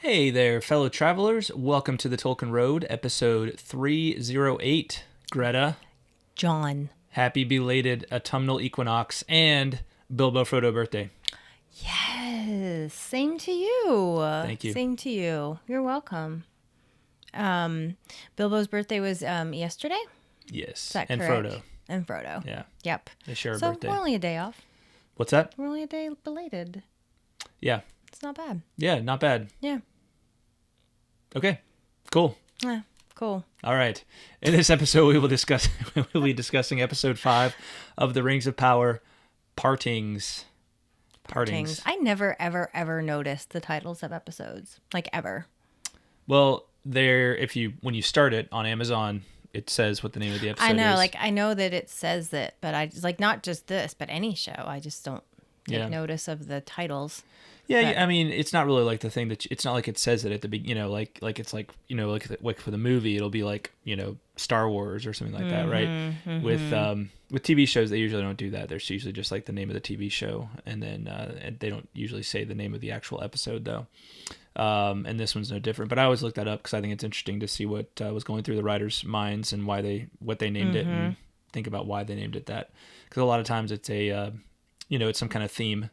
Hey there, fellow travelers. Welcome to the Tolkien Road, episode 308. Greta, John. happy belated autumnal equinox and Bilbo Frodo birthday. Yes. Same to you. Thank you. Same to you. You're welcome. Bilbo's birthday was yesterday? Yes. Is that And correct? Frodo. And Frodo. Yeah. Yep. They share a So birthday. we're only a day off. What's that? We're only a day belated. Yeah. It's not bad. Yeah, not bad. Yeah. Okay. Cool. Yeah. Cool. All right. In this episode, we will be discussing episode 5 of The Rings of Power, Partings. I never, ever noticed the titles of episodes. Like, ever. Well, when you start it on Amazon, it says what the name of the episode is. I know. I know that it says that, but I just, not just this, but any show. I just don't take notice of the titles. Yeah, I mean, it's not really like the thing that it's not like it says it at the beginning, like it's like like for the movie, it'll be like Star Wars or something like that, right? Mm-hmm. With TV shows, they usually don't do that. There's usually just like the name of the TV show, and then and they don't usually say the name of the actual episode though. And this one's no different. But I always look that up because I think it's interesting to see what was going through the writers' minds and what they named it, and think about why they named it that. Because a lot of times it's a it's some kind of theme.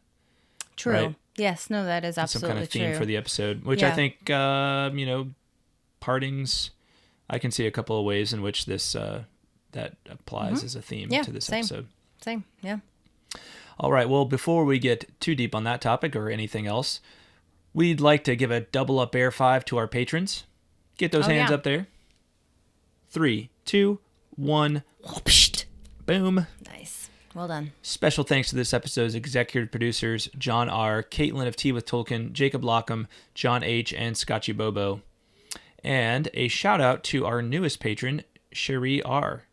True. Right? Yes. No, that is absolutely some kind of theme true. for the episode, which I think, partings, I can see a couple of ways in which this that applies as a theme to this episode. Same. Yeah. All right. Well, before we get too deep on that topic or anything else, we'd like to give a double up air 5 to our patrons. Get those hands up there. 3, 2, 1. Boom. Nice. Well done. Special thanks to this episode's executive producers, John R., Kaitlyn of Tea with Tolkien, Jacob Lockham, John H., and Scotchy Bobo. And a shout out to our newest patron, Cherie R.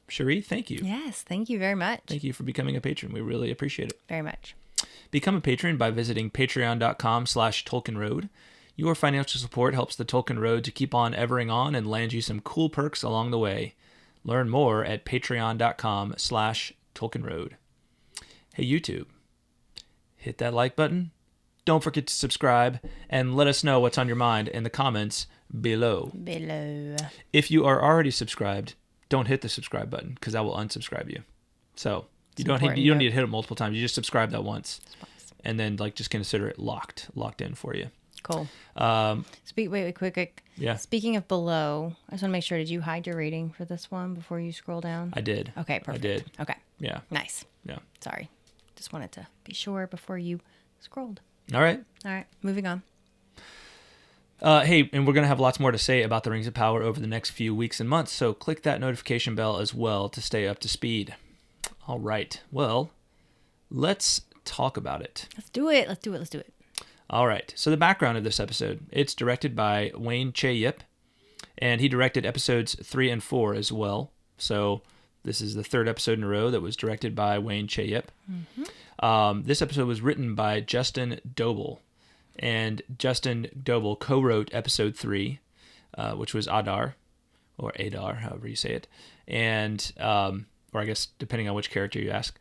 Cherie, thank you. Yes, thank you very much. Thank you for becoming a patron. We really appreciate it. Very much. Become a patron by visiting patreon.com/TolkienRoad. Your financial support helps the Tolkien Road to keep on evering on and land you some cool perks along the way. Learn more at patreon.com/Tolkien Road. Hey YouTube, hit that like button. Don't forget to subscribe and let us know what's on your mind in the comments below. If you are already subscribed, don't hit the subscribe button because I will unsubscribe you. So you don't need to hit it multiple times. You just subscribe that once, and then just consider it locked in for you. Cool. Wait, quick. Yeah. Speaking of below, I just want to make sure, did you hide your rating for this one before you scroll down? I did. Okay, perfect. I did. Okay. Yeah. Nice. Yeah. Sorry. Just wanted to be sure before you scrolled. All right. Moving on. Hey, and we're going to have lots more to say about the Rings of Power over the next few weeks and months, so click that notification bell as well to stay up to speed. All right. Well, let's talk about it. Let's do it. All right. So the background of this episode, it's directed by Wayne Che Yip, and he directed episodes 3 and 4 as well. So this is the third episode in a row that was directed by Wayne Che Yip. Mm-hmm. This episode was written by Justin Doble, and Justin Doble co-wrote episode 3, which was Adar, or Adar, however you say it, and or I guess depending on which character you ask.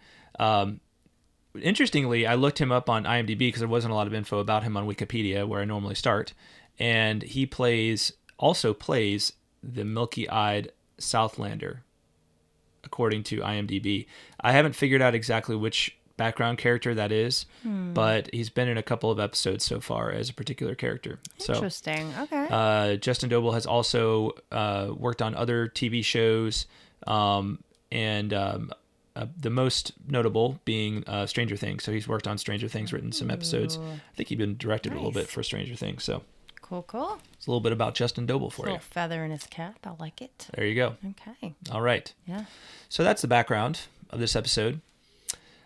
Interestingly, I looked him up on IMDb because there wasn't a lot of info about him on Wikipedia, where I normally start, and he also plays the milky-eyed Southlander, according to IMDb. I haven't figured out exactly which background character that is, but he's been in a couple of episodes so far as a particular character. Interesting. Okay. Justin Doble has also worked on other TV shows, and the most notable being Stranger Things. So he's worked on Stranger Things, written some episodes. I think he's been directed a little bit for Stranger Things. So cool. It's a little bit about Justin Doble for you. A little feather in his cap. I like it. There you go. Okay. All right. Yeah. So that's the background of this episode.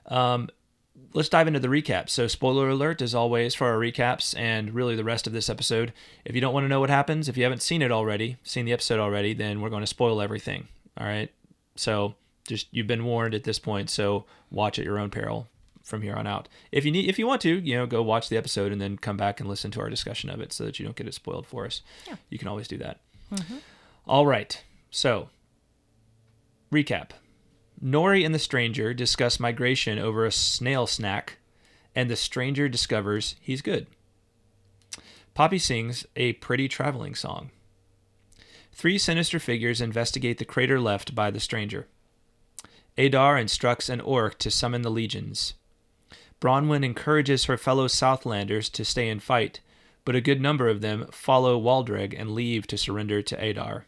Let's dive into the recap. So spoiler alert, as always, for our recaps and really the rest of this episode. If you don't want to know what happens, if you haven't seen the episode already, then we're going to spoil everything. All right. So you've been warned at this point, so watch at your own peril from here on out. If you want to, go watch the episode and then come back and listen to our discussion of it so that you don't get it spoiled for us. Yeah. You can always do that. Mm-hmm. All right. So, recap. Nori and the stranger discuss migration over a snail snack, and the stranger discovers he's good. Poppy sings a pretty traveling song. 3 sinister figures investigate the crater left by the stranger. Adar instructs an orc to summon the legions. Bronwyn encourages her fellow Southlanders to stay and fight, but a good number of them follow Waldreg and leave to surrender to Adar.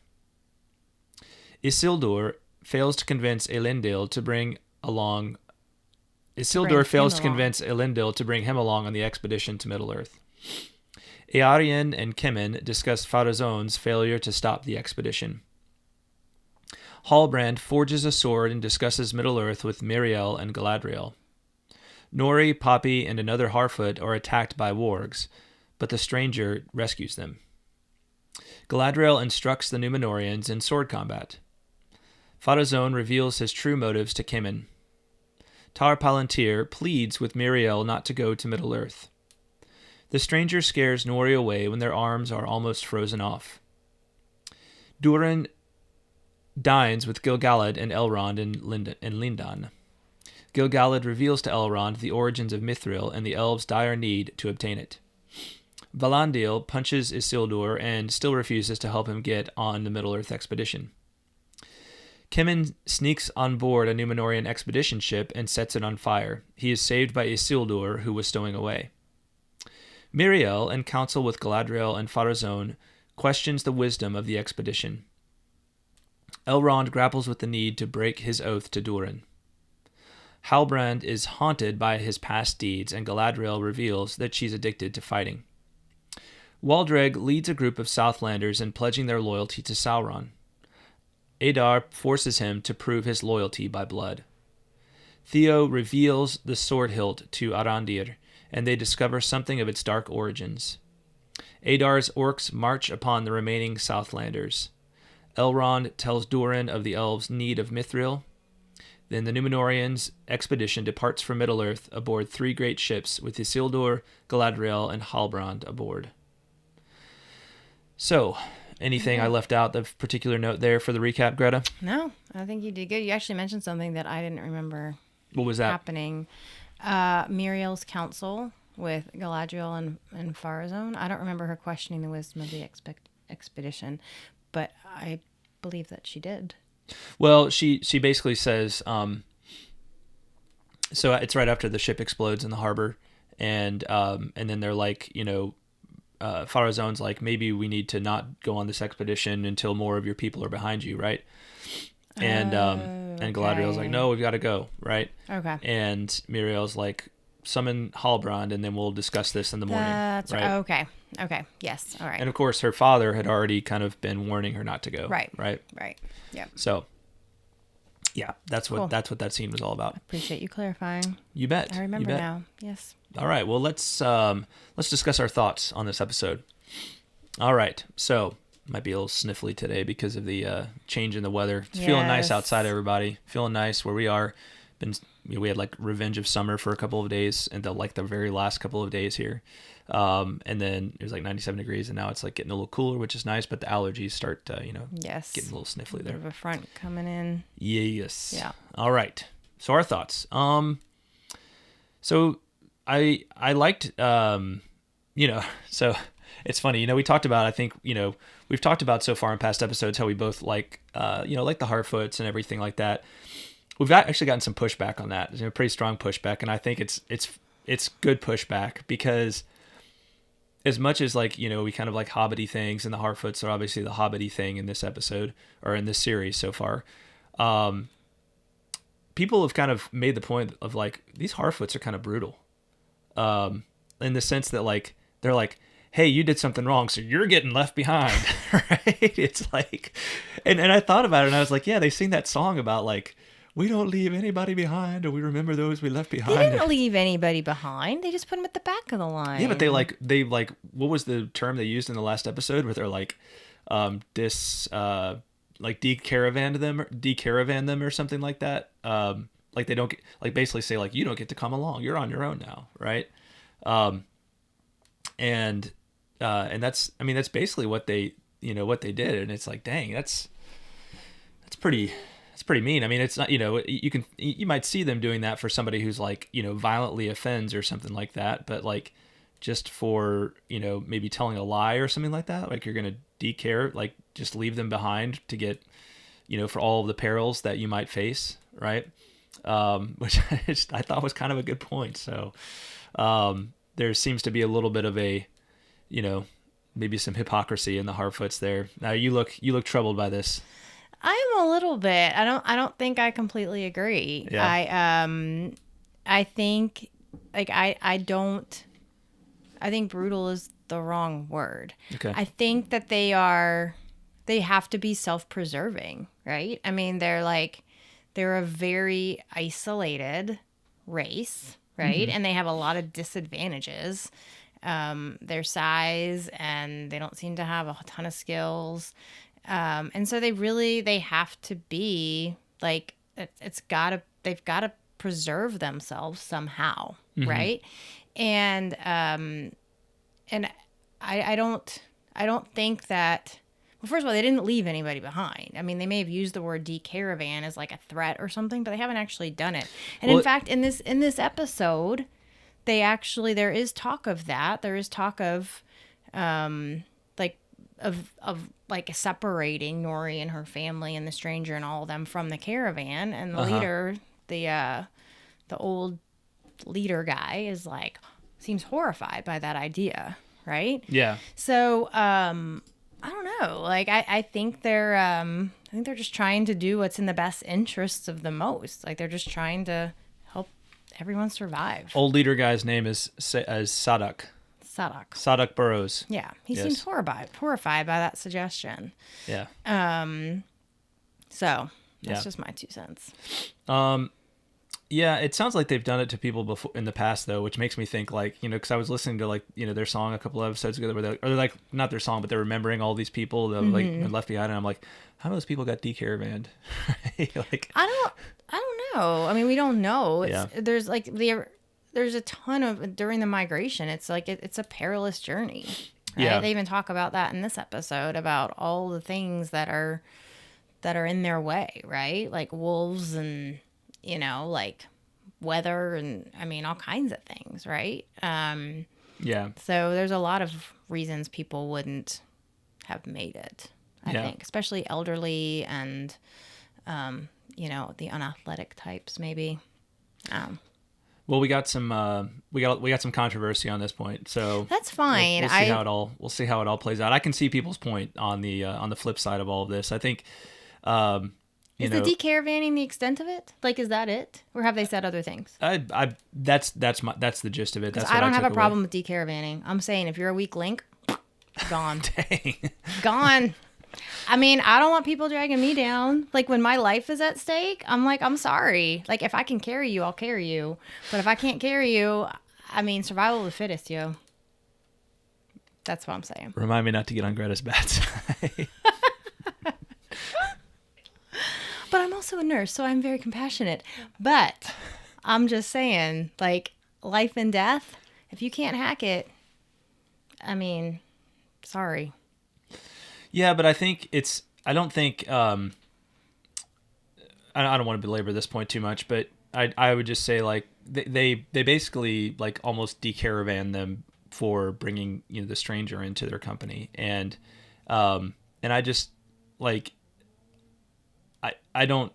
Isildur fails to convince Elendil to bring along. Isildur fails to convince Elendil to bring him along on the expedition to Middle-earth. Eärien and Kemen discuss Farazone's failure to stop the expedition. Halbrand forges a sword and discusses Middle-earth with Miriel and Galadriel. Nori, Poppy, and another Harfoot are attacked by wargs, but the stranger rescues them. Galadriel instructs the Númenorians in sword combat. Farazone reveals his true motives to Kemen. Tar Palantir pleads with Miriel not to go to Middle-earth. The stranger scares Nori away when their arms are almost frozen off. Durin dines with Gil-galad and Elrond in Lindan. Gil-galad reveals to Elrond the origins of Mithril and the elves' dire need to obtain it. Valandil punches Isildur and still refuses to help him get on the Middle-earth expedition. Kemen sneaks on board a Númenorian expedition ship and sets it on fire. He is saved by Isildur, who was stowing away. Miriel, in council with Galadriel and Farazone, questions the wisdom of the expedition. Elrond grapples with the need to break his oath to Durin. Halbrand is haunted by his past deeds, and Galadriel reveals that she's addicted to fighting. Waldreg leads a group of Southlanders in pledging their loyalty to Sauron. Adar forces him to prove his loyalty by blood. Theo reveals the sword hilt to Arandir, and they discover something of its dark origins. Adar's orcs march upon the remaining Southlanders. Elrond tells Durin of the elves' need of Mithril. Then the Númenorians' expedition departs for Middle-earth aboard 3 great ships with Isildur, Galadriel, and Halbrand aboard. So, anything I left out of particular note there for the recap, Greta? No, I think you did good. You actually mentioned something that I didn't remember. What was that? Happening. Muriel's counsel with Galadriel and Farazone. I don't remember her questioning the wisdom of the expedition, but I believe that she did. Well, she basically says, so it's right after the ship explodes in the harbor, and then they're like, Farazone's like, maybe we need to not go on this expedition until more of your people are behind you, right? And Galadriel's like, no, we've got to go, right? Okay. And Muriel's like, summon Halbrand, and then we'll discuss this in the morning. That's right. Okay. Yes. All right. And of course, her father had already kind of been warning her not to go. Right. Right. Yep. So, yeah, that's what that scene was all about. Appreciate you clarifying. You bet. I remember now. Yes. All right. Well, let's discuss our thoughts on this episode. All right. So, might be a little sniffly today because of the change in the weather. It's feeling nice outside, everybody. Feeling nice where we are. We had like revenge of summer for a couple of days, and the very last couple of days here. And then it was like 97 degrees, and now it's like getting a little cooler, which is nice, but the allergies start, getting a little sniffly there. Bit of a front coming in. Yes. Yeah. All right. So our thoughts. So I liked, so it's funny, we talked about, I think, we've talked about so far in past episodes how we both like the Harfoots and everything like that. We've actually gotten some pushback on that. There's a pretty strong pushback, and I think it's good pushback because as much as we kind of like hobbity things, and the Harfoots are obviously the hobbity thing in this episode or in this series so far, people have kind of made the point of like these Harfoots are kind of brutal, in the sense that they're like, hey, you did something wrong, so you're getting left behind, right? It's like, and I thought about it, and I was like, yeah, they sing that song about like, we don't leave anybody behind, or we remember those we left behind. They didn't leave anybody behind. They just put them at the back of the line. Yeah, but they what was the term they used in the last episode where they're like, decaravan them or something like that. Like they don't get, like basically say like, you don't get to come along. You're on your own now, right? And that's basically what they did, and it's like, dang, that's pretty mean. I mean, it's not, you might see them doing that for somebody who's like, violently offends or something like that, but like just for, maybe telling a lie or something like that. Like you're going to decare, like just leave them behind to get, for all of the perils that you might face. Right. Which I thought was kind of a good point. So there seems to be a little bit of a, maybe some hypocrisy in the Harfoots there. Now you look troubled by this. I am a little bit. I don't think I completely agree. Yeah. I think like I think brutal is the wrong word. Okay. I think that they have to be self-preserving, right? I mean, they're a very isolated race, right? Mm-hmm. And they have a lot of disadvantages. Their size, and they don't seem to have a ton of skills. And so they have to be like, they've got to preserve themselves somehow. Mm-hmm. Right. And I don't think that, well, first of all, they didn't leave anybody behind. I mean, they may have used the word decaravan as like a threat or something, but they haven't actually done it. And in fact, in this episode, there is talk of that. There is talk of, like separating Nori and her family and the stranger and all of them from the caravan. And the leader, the old leader guy is like, seems horrified by that idea. Right. Yeah. So, I don't know. Like, I think they're just trying to do what's in the best interests of the most. Like, they're just trying to help everyone survive. Old leader guy's name is Sadak. Sadak Burrows. Yeah, he seems horrified by that suggestion. Yeah. So that's just my 2 cents. Yeah, it sounds like they've done it to people before in the past, though, which makes me think, like, because I was listening to, like, their song a couple of episodes ago, where they're like, not their song, but they're remembering all these people that like been left behind, and I'm like, how many of those people got decaravanned? Like, I don't know. I mean, we don't know. Yeah. There's a ton of, during the migration, it's like it's a perilous journey. Right? Yeah. They even talk about that in this episode, about all the things that are in their way, right? Like wolves and, like weather and, I mean, all kinds of things, right? Yeah. So there's a lot of reasons people wouldn't have made it, I think, especially elderly and, the unathletic types, maybe. Well, we got some we got some controversy on this point, so that's fine. We'll see how it all plays out. I can see people's point on the flip side of all of this. I think, is the decaravaning the extent of it? Like, is that it, or have they said other things? That's the gist of it. That's what I don't have a problem with decaravaning. I'm saying if you're a weak link, gone. Dang. Gone. I mean, I don't want people dragging me down. Like, when my life is at stake, I'm like, I'm sorry. Like, if I can carry you, I'll carry you. But if I can't carry you, I mean, survival of the fittest, yo. That's what I'm saying. Remind me not to get on Greta's bad side. But I'm also a nurse, so I'm very compassionate. But I'm just saying, like, life and death, if you can't hack it, I mean, sorry. Yeah, but I don't think, I don't want to belabor this point too much, but I would just say, like, they basically, like, almost decaravan them for bringing, the stranger into their company. And I just, like, I don't,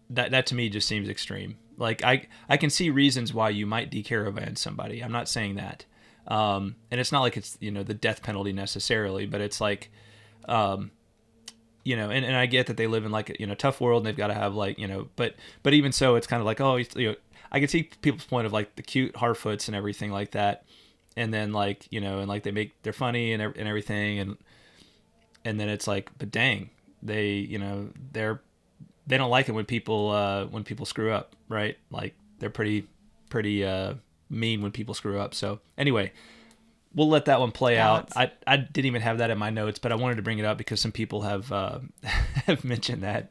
that to me just seems extreme. Like, I can see reasons why you might decaravan somebody. I'm not saying that. And it's not like it's, the death penalty necessarily, but it's like, and I get that they live in, like, a tough world and they've got to have, like, but even so, it's kind of like, oh, I can see people's point of, like, the cute Harfoots and everything like that. And then, like, and like they're funny and everything. And then it's like, but dang, they don't like it when people screw up, right? Like, they're pretty mean when people screw up. So anyway, we'll let that one play out. I didn't even have that in my notes, but I wanted to bring it up because some people have have mentioned that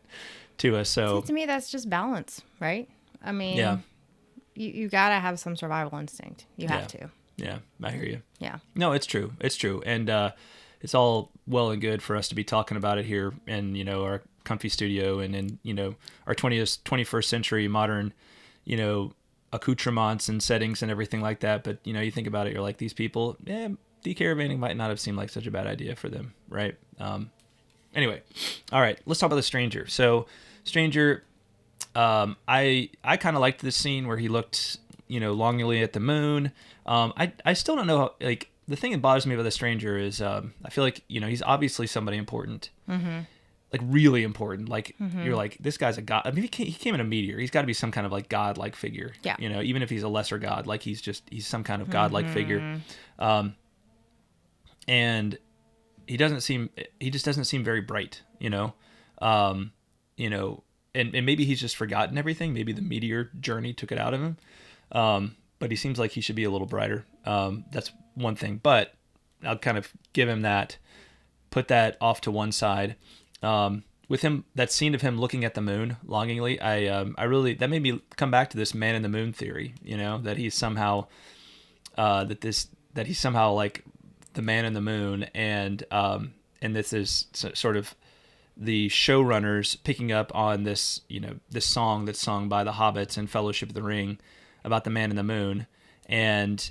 to us. So see, to me, that's just balance, right? I mean, you gotta have some survival instinct. You have to. Yeah, I hear you. Yeah. No, it's true. It's true. And it's all well and good for us to be talking about it here in, our comfy studio and in, our 21st century modern, accoutrements and settings and everything like that. But, you think about it, you're like, these people, decaravaning might not have seemed like such a bad idea for them, right? Anyway, all right, let's talk about the Stranger. So, Stranger, I kind of liked this scene where he looked, longingly at the moon. I still don't know how, like, the thing that bothers me about the Stranger is I feel like, he's obviously somebody important. Mm-hmm. Like, really important. Like, you're like, this guy's a god. I mean, he came in a meteor. He's got to be some kind of, like, god-like figure. Yeah. Even if he's a lesser god, like, he's some kind of god-like figure. And he just doesn't seem very bright, and maybe he's just forgotten everything. Maybe the meteor journey took it out of him. But he seems like he should be a little brighter. That's one thing, but I'll kind of give him that, put that off to one side. With him, that scene of him looking at the moon longingly, I really, that made me come back to this man in the moon theory, that he's somehow, that he's somehow like the man in the moon, and this is sort of the showrunners picking up on this, this song that's sung by the hobbits in Fellowship of the Ring about the man in the moon, and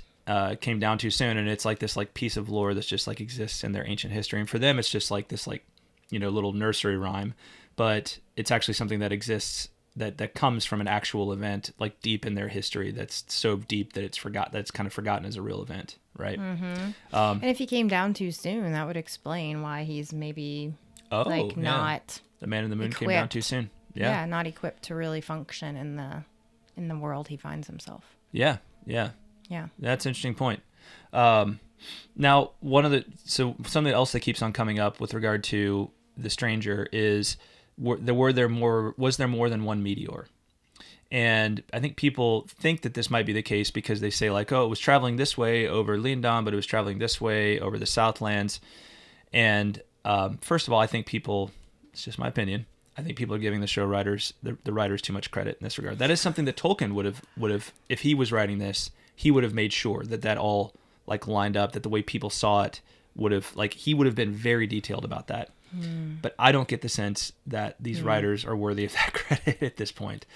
came down too soon, and it's like this like piece of lore that's just like exists in their ancient history, and for them it's just like this like little nursery rhyme, but it's actually something that exists that comes from an actual event like deep in their history, that's so deep that it's kind of forgotten as a real event, right? Mm-hmm. And if he came down too soon, that would explain why he's maybe not the man in the moon equipped. Came down too soon. Yeah, not equipped to really function in the world he finds himself. Yeah. That's an interesting point. Now, something else that keeps on coming up with regard to the Stranger is was there more than one meteor? And I think people think that this might be the case because they say like, oh, it was traveling this way over Lindon, but it was traveling this way over the Southlands. And first of all, I think it's just my opinion, I think people are giving the show writers, the writers, too much credit in this regard. That is something that Tolkien would have, if he was writing this, he would have made sure that all like lined up, that the way people saw it he would have been very detailed about that. But I don't get the sense that these writers are worthy of that credit at this point.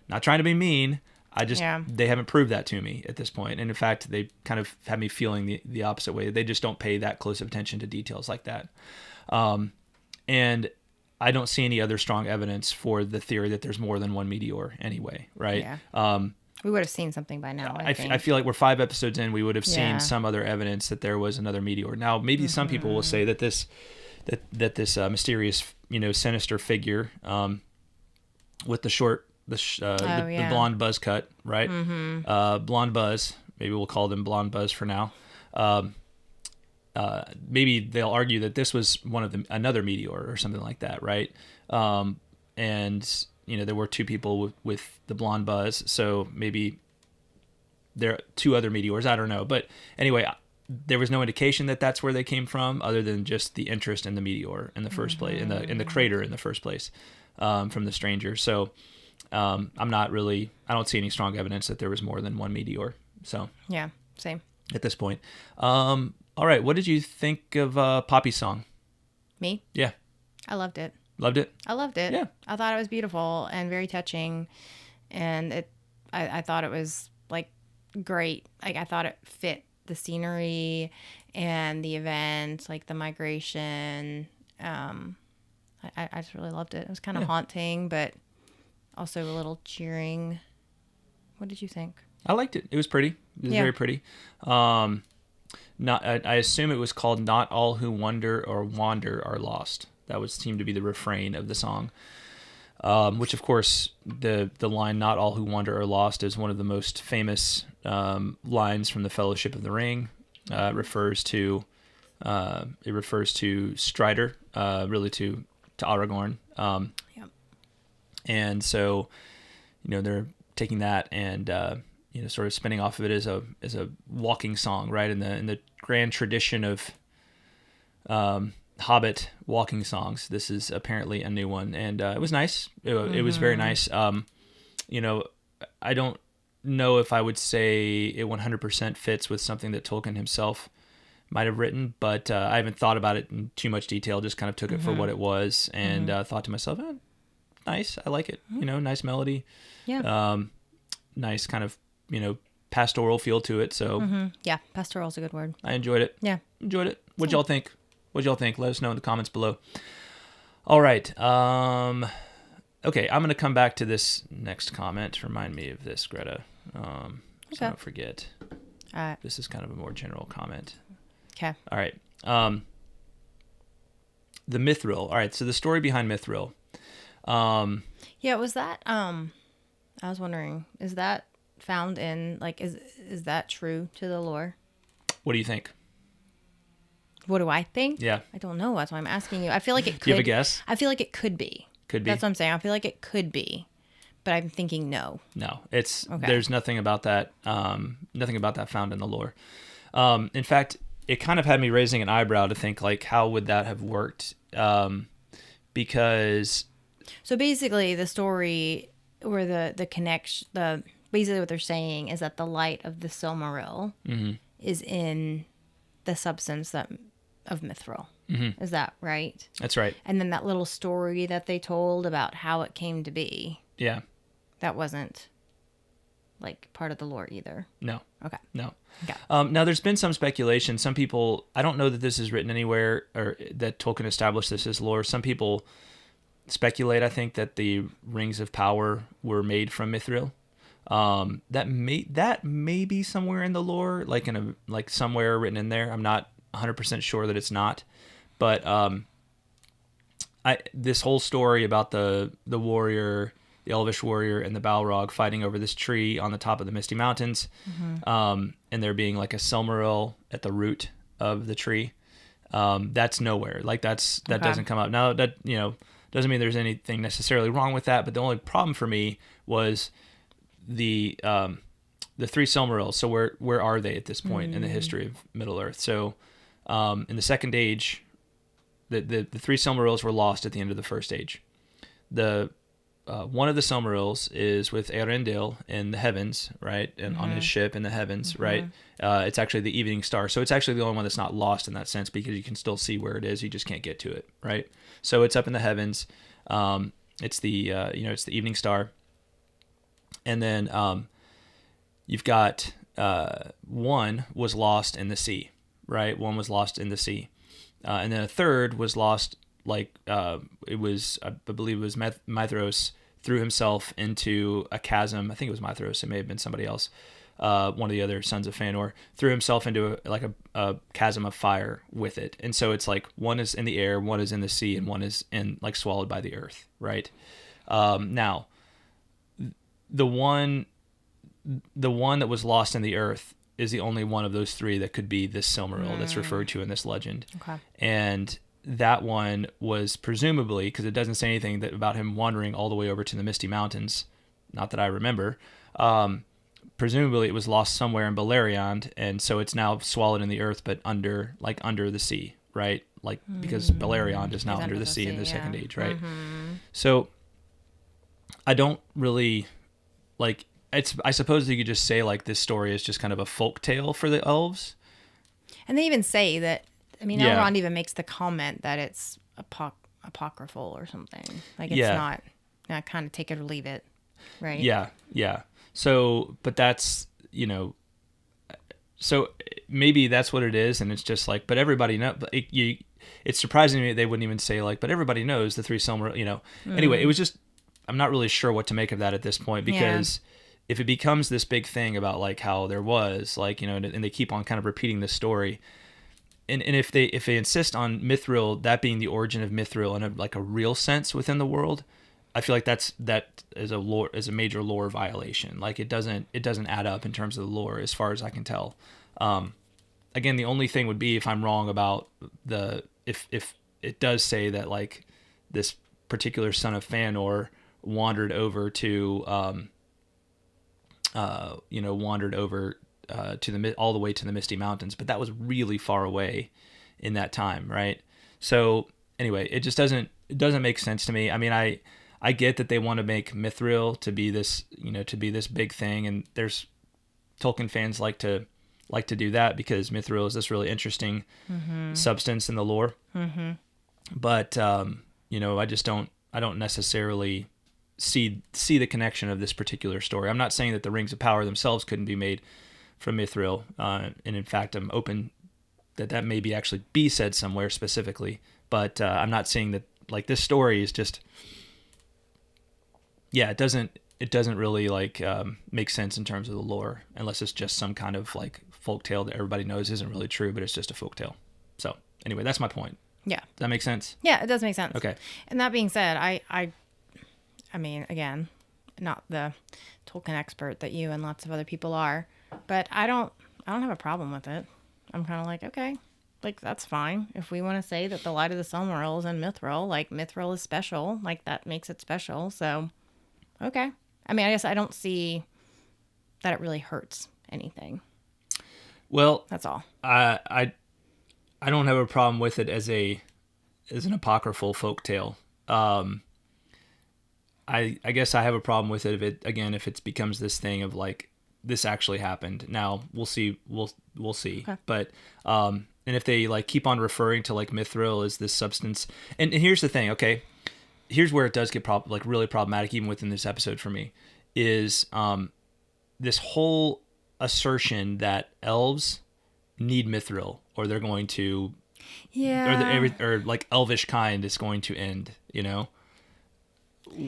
Not trying to be mean. They haven't proved that to me at this point. And in fact, they kind of have me feeling the opposite way. They just don't pay that close of attention to details like that. And I don't see any other strong evidence for the theory that there's more than one meteor anyway, right? Yeah. We would have seen something by now, I think. I feel like we're 5 episodes in, we would have seen some other evidence that there was another meteor. Now, maybe some people will say that this mysterious, sinister figure with the blonde buzz cut, right? Mm-hmm. Blonde Buzz. Maybe we'll call them Blonde Buzz for now. Maybe they'll argue that this was another meteor or something like that, right? And there were 2 people with the Blonde Buzz, so maybe there are 2 other meteors. I don't know, but anyway, there was no indication that that's where they came from, other than just the interest in the meteor in the first place, in the crater in the first place, from the Stranger. So I don't see any strong evidence that there was more than one meteor. So yeah, same at this point. All right, what did you think of Poppy's song? Me? Yeah, I loved it. Loved it? I loved it. Yeah, I thought it was beautiful and very touching, and I thought it was like great. Like, I thought it fit the scenery and the event, like the migration. I just really loved it. It was kind of haunting, but also a little cheering. What did you think? I liked it. It was pretty. It was very pretty. I assume it was called "Not All Who Wonder or Wander Are Lost." That would seem to be the refrain of the song. Which, of course, the line "Not all who wander are lost" is one of the most famous lines from the Fellowship of the Ring. It refers to Strider, really to Aragorn. Yep. And so, they're taking that and sort of spinning off of it as a walking song, right? In the grand tradition of Hobbit walking songs, this is apparently a new one, and it was nice. It was very nice. I don't know if I would say it 100% fits with something that Tolkien himself might have written, but I haven't thought about it in too much detail. Just kind of took it for what it was, and thought to myself, nice, I like it. Nice melody. Yeah. Nice kind of pastoral feel to it. So Yeah, pastoral is a good word. I enjoyed it. Yeah. Enjoyed it. What'd y'all think? Let us know in the comments below. All right. Okay, I'm going to come back to this next comment. Remind me of this, Greta. So I don't forget. This is kind of a more general comment. Okay. All right. The Mithril. All right, so the story behind Mithril. Yeah, was that I was wondering, is that found in is that true to the lore? What do you think? What do I think? Yeah. I don't know. That's why I'm asking you. I feel like it could. Do you have a guess? I feel like it could be. Could be. That's what I'm saying. I feel like it could be, but I'm thinking no. No, there's nothing about that. Nothing about that found in the lore. In fact, it kind of had me raising an eyebrow to think like, how would that have worked? Because. So basically, the story or the connection, basically what they're saying is that the light of the Silmaril is in the substance of Mithril. Is that right? That's right. And then that little story that they told about how it came to be. Yeah. That wasn't like part of the lore either. No. Okay. No. Okay. Now there's been some speculation. Some people, I don't know that this is written anywhere or that Tolkien established this as lore. Some people speculate, I think, that the Rings of Power were made from Mithril. That may be somewhere in the lore, like somewhere written in there. I'm not 100% sure that it's not, but this whole story about the warrior, the Elvish warrior, and the Balrog fighting over this tree on the top of the Misty Mountains, and there being like a Silmaril at the root of the tree. That's nowhere. Like that doesn't come up. Now that doesn't mean there's anything necessarily wrong with that, but the only problem for me was the three Silmarils. So where are they at this point in the history of Middle Earth? So in the Second Age, the three Silmarils were lost at the end of the First Age. The one of the Silmarils is with Eärendil in the heavens, right, and on his ship in the heavens, right. It's actually the Evening Star, so it's actually the only one that's not lost in that sense because you can still see where it is. You just can't get to it, right? So it's up in the heavens. It's the it's the Evening Star, and then you've got one was lost in the sea, right? One was lost in the sea, and then a third was lost. It was, I believe it was Mithros threw himself into a chasm. I think it was Mithros. It may have been somebody else. One of the other sons of Fëanor threw himself into a chasm of fire with it. And so it's like one is in the air, one is in the sea, and one is swallowed by the earth. Right. Now the one that was lost in the earth is the only one of those three that could be this Silmaril that's referred to in this legend. Okay. And that one was presumably, because it doesn't say anything about him wandering all the way over to the Misty Mountains, not that I remember. Presumably it was lost somewhere in Beleriand, and so it's now swallowed in the earth, but under the sea, right? Because Beleriand is now under the sea in the Second Age, right? So I don't really I suppose you could just say this story is just kind of a folk tale for the elves. And they even say that. I mean, Elrond even makes the comment that it's apocryphal or something. Like it's not kind of take it or leave it, right? Yeah, yeah. So, but that's so maybe that's what it is, and it's just but everybody knows. It's surprising to me they wouldn't even say but everybody knows the three Silmarils. Anyway, it was just I'm not really sure what to make of that at this point because. Yeah. If it becomes this big thing about how there was and they keep on kind of repeating this story. And if they insist on Mithril, that being the origin of Mithril in a real sense within the world, I feel like that is a major lore violation. It doesn't add up in terms of the lore as far as I can tell. Again, the only thing would be if I'm wrong about if it does say that this particular son of Fëanor wandered over to all the way to the Misty Mountains, but that was really far away in that time, right? So anyway, it just doesn't make sense to me. I mean, I get that they want to make Mithril to be this big thing, and there's Tolkien fans like to do that because Mithril is this really interesting substance in the lore. But I don't necessarily see the connection of this particular story. I'm not saying that the Rings of Power themselves couldn't be made from Mithril, and in fact, I'm open that maybe actually be said somewhere specifically. But I'm not saying that like this story is just, it doesn't really like make sense in terms of the lore, unless it's just some kind of like folktale that everybody knows isn't really true, but it's just a folktale. So anyway, that's my point. Yeah. Does that make sense? Yeah, it does make sense. Okay. And that being said, I mean, again, not the Tolkien expert that you and lots of other people are, but I don't have a problem with it. I'm kind of like, okay, like that's fine. If we want to say that the Light of the Silmaril is in Mithril, like Mithril is special, like that makes it special. So, okay. I mean, I guess I don't see that it really hurts anything. Well, that's all. I don't have a problem with it as an apocryphal folktale. I guess I have a problem with it if it becomes this thing of like this actually happened. Now we'll see. We'll see. Okay. But and if they like keep on referring to like Mithril as this substance, and here's the thing. Okay, here's where it does get really problematic even within this episode for me is this whole assertion that elves need Mithril or they're going to or like elvish kind is going to end, you know.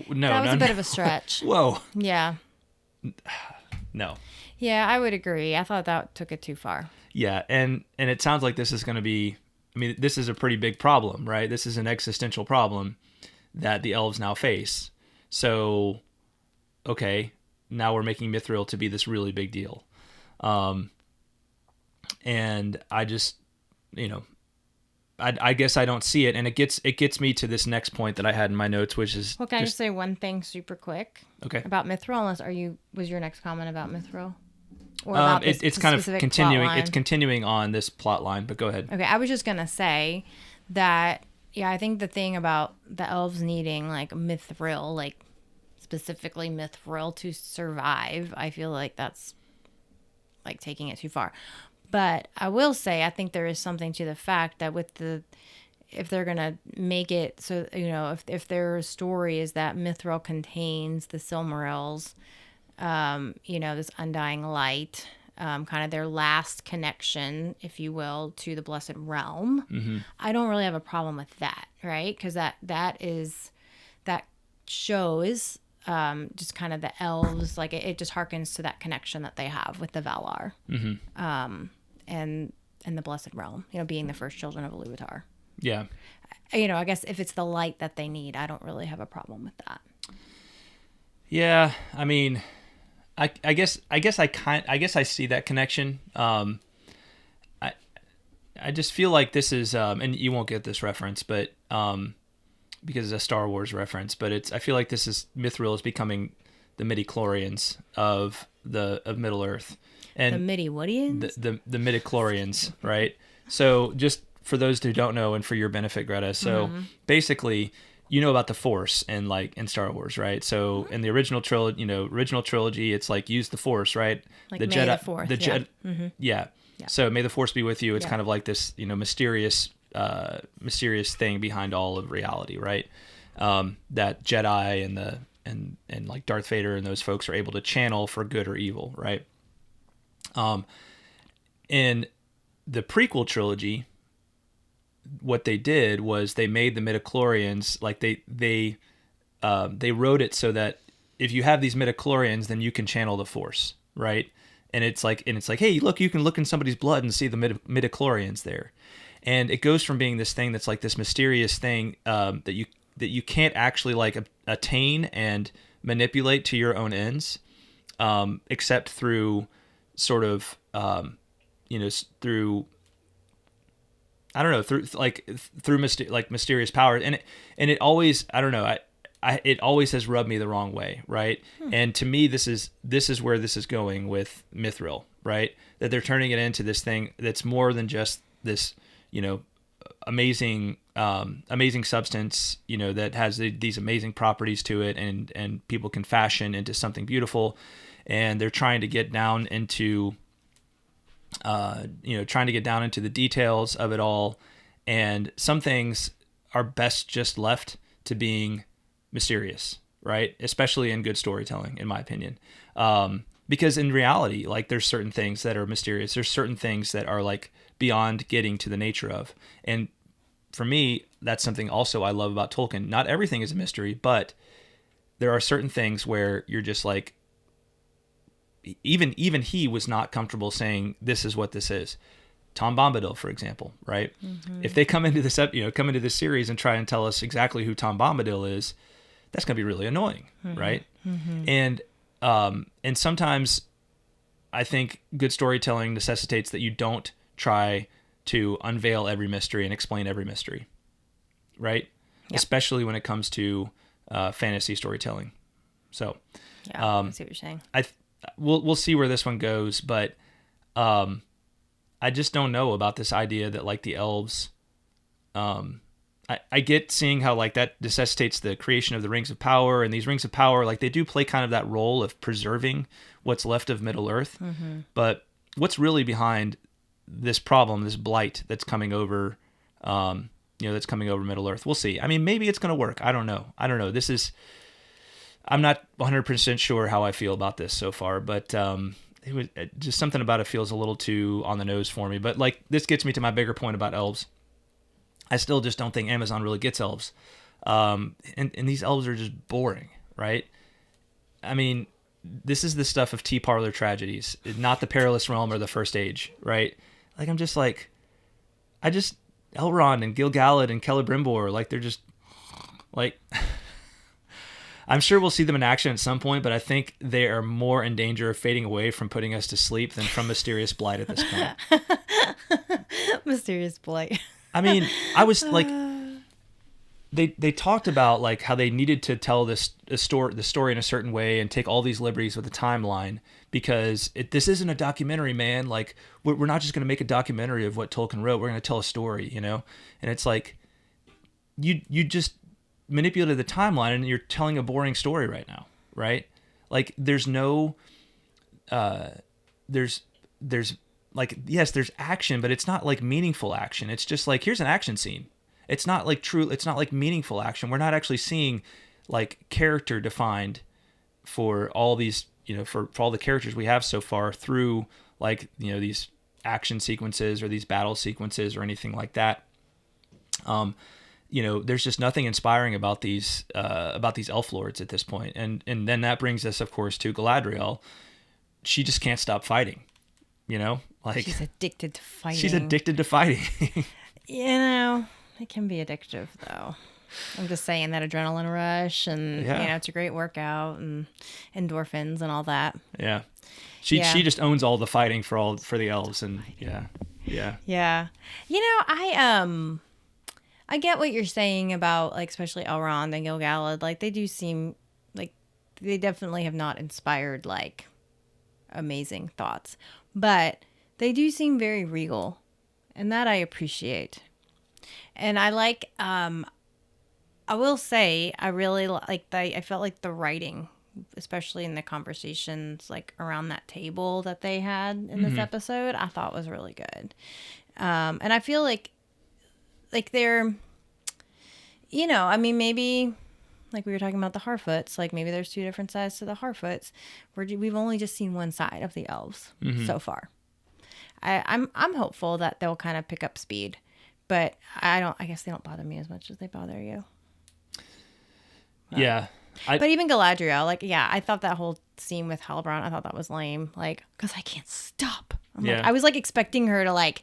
No, that was a bit of a stretch. Whoa. Yeah. No. Yeah, I would agree. I thought that took it too far. Yeah, and it sounds like this is going to be, I mean, this is a pretty big problem, right? This is an existential problem that the elves now face. So, okay, now we're making Mithril to be this really big deal. And I just, you know, I guess I don't see it, and it gets me to this next point that I had in my notes, which is. Well, can I just say one thing super quick? Okay. About Mithril, was your next comment about Mithril? Or about this it's kind of continuing. Plot line? It's continuing on this plot line, but go ahead. Okay, I was just gonna say that I think the thing about the elves needing like Mithril, like specifically Mithril to survive, I feel like that's like taking it too far. But I will say, I think there is something to the fact that if they're going to make it so, you know, if their story is that Mithril contains the Silmarils, you know, this undying light, kind of their last connection, if you will, to the Blessed Realm, mm-hmm. I don't really have a problem with that, right? Because that shows just kind of the elves, like it just harkens to that connection that they have with the Valar. Mm-hmm. And the Blessed Realm, you know, being the first children of Iluvatar. Yeah. You know, I guess if it's the light that they need, I don't really have a problem with that. Yeah, I mean, I guess I see that connection. I just feel like this is, and you won't get this reference, but because it's a Star Wars reference, but I feel like Mithril is becoming the Midichlorians of Middle Earth. And the Midi-Woodians? The Midichlorians, right? So just for those who don't know and for your benefit, Greta, so mm-hmm. basically you know about the Force in Star Wars, right? So mm-hmm. in the original trilogy, it's like use the Force, right? Like the Jedi, the Force, mm-hmm. yeah. So may the Force be with you. It's kind of like this, you know, mysterious thing behind all of reality, right? That Jedi and like Darth Vader and those folks are able to channel for good or evil, right? In the prequel trilogy, what they did was they made the Midichlorians like they wrote it so that if you have these Midichlorians, then you can channel the Force, right? And it's like, hey, look, you can look in somebody's blood and see the Midichlorians there, and it goes from being this thing that's like this mysterious thing that you can't actually like attain and manipulate to your own ends, except through sort of, you know, through, I don't know, through mysterious power, and it always, I don't know, it always has rubbed me the wrong way, right? And to me, this is where this is going with Mithril, right? That they're turning it into this thing that's more than just this, you know, amazing substance, you know, that has these amazing properties to it, and people can fashion into something beautiful. And they're trying to get down into, the details of it all. And some things are best just left to being mysterious, right? Especially in good storytelling, in my opinion. Because in reality, like there's certain things that are mysterious. There's certain things that are like beyond getting to the nature of. And for me, that's something also I love about Tolkien. Not everything is a mystery, but there are certain things where you're just like, even he was not comfortable saying this is what this is. Tom Bombadil, for example, right? Mm-hmm. If they come into this series and try and tell us exactly who Tom Bombadil is, that's going to be really annoying, mm-hmm. right? Mm-hmm. And sometimes I think good storytelling necessitates that you don't try to unveil every mystery and explain every mystery, right? Yeah. Especially when it comes to fantasy storytelling. So, yeah, I see what you're saying. We'll see where this one goes, but I just don't know about this idea that like the elves. I get seeing how like that necessitates the creation of the rings of power, and these rings of power, like they do play kind of that role of preserving what's left of Middle Earth. Mm-hmm. But what's really behind this problem, this blight that's coming over, that's coming over Middle Earth? We'll see. I mean, maybe it's going to work. I don't know. I'm not 100% sure how I feel about this so far, but it was just something about it feels a little too on the nose for me. But like this gets me to my bigger point about elves. I still just don't think Amazon really gets elves. And these elves are just boring, right? I mean, this is the stuff of tea parlor tragedies, not the Perilous Realm or the First Age, right? Like, I'm just like, Elrond and Gil-galad and Celebrimbor, like, they're just, like, I'm sure we'll see them in action at some point, but I think they are more in danger of fading away from putting us to sleep than from mysterious blight at this point. Mysterious blight. I mean, I was like, they talked about like how they needed to tell the story in a certain way and take all these liberties with the timeline because this isn't a documentary, man. Like we're not just going to make a documentary of what Tolkien wrote. We're going to tell a story, And it's like you just manipulated the timeline and you're telling a boring story right now, right? Like there's no there's like, yes, there's action, but it's not like meaningful action. It's just like, here's an action scene. It's not like it's not like meaningful action. We're not actually seeing like character defined for all these, for all the characters we have so far through like, these action sequences or these battle sequences or anything like that. There's just nothing inspiring about these elf lords at this point. And then that brings us, of course, to Galadriel. She just can't stop fighting. Like she's addicted to fighting. She's addicted to fighting. It can be addictive though. I'm just saying that adrenaline rush and it's a great workout and endorphins and all that. Yeah. She just owns all the fighting for the elves and yeah. I get what you're saying about like especially Elrond and Gil-galad. Like they do seem like they definitely have not inspired like amazing thoughts. But they do seem very regal, and that I appreciate. And I like, I will say, I really like, I felt like the writing, especially in the conversations like around that table that they had in this episode, I thought was really good. And I feel like they're, I mean, maybe like we were talking about the Harfoots, like maybe there's two different sides to the Harfoots. We've only just seen one side of the elves so far. I'm hopeful that they'll kind of pick up speed, but I guess they don't bother me as much as they bother you. Yeah. But even Galadriel, like, I thought that whole scene with Halbrand, I thought that was lame. Like, because I can't stop. I was like expecting her to like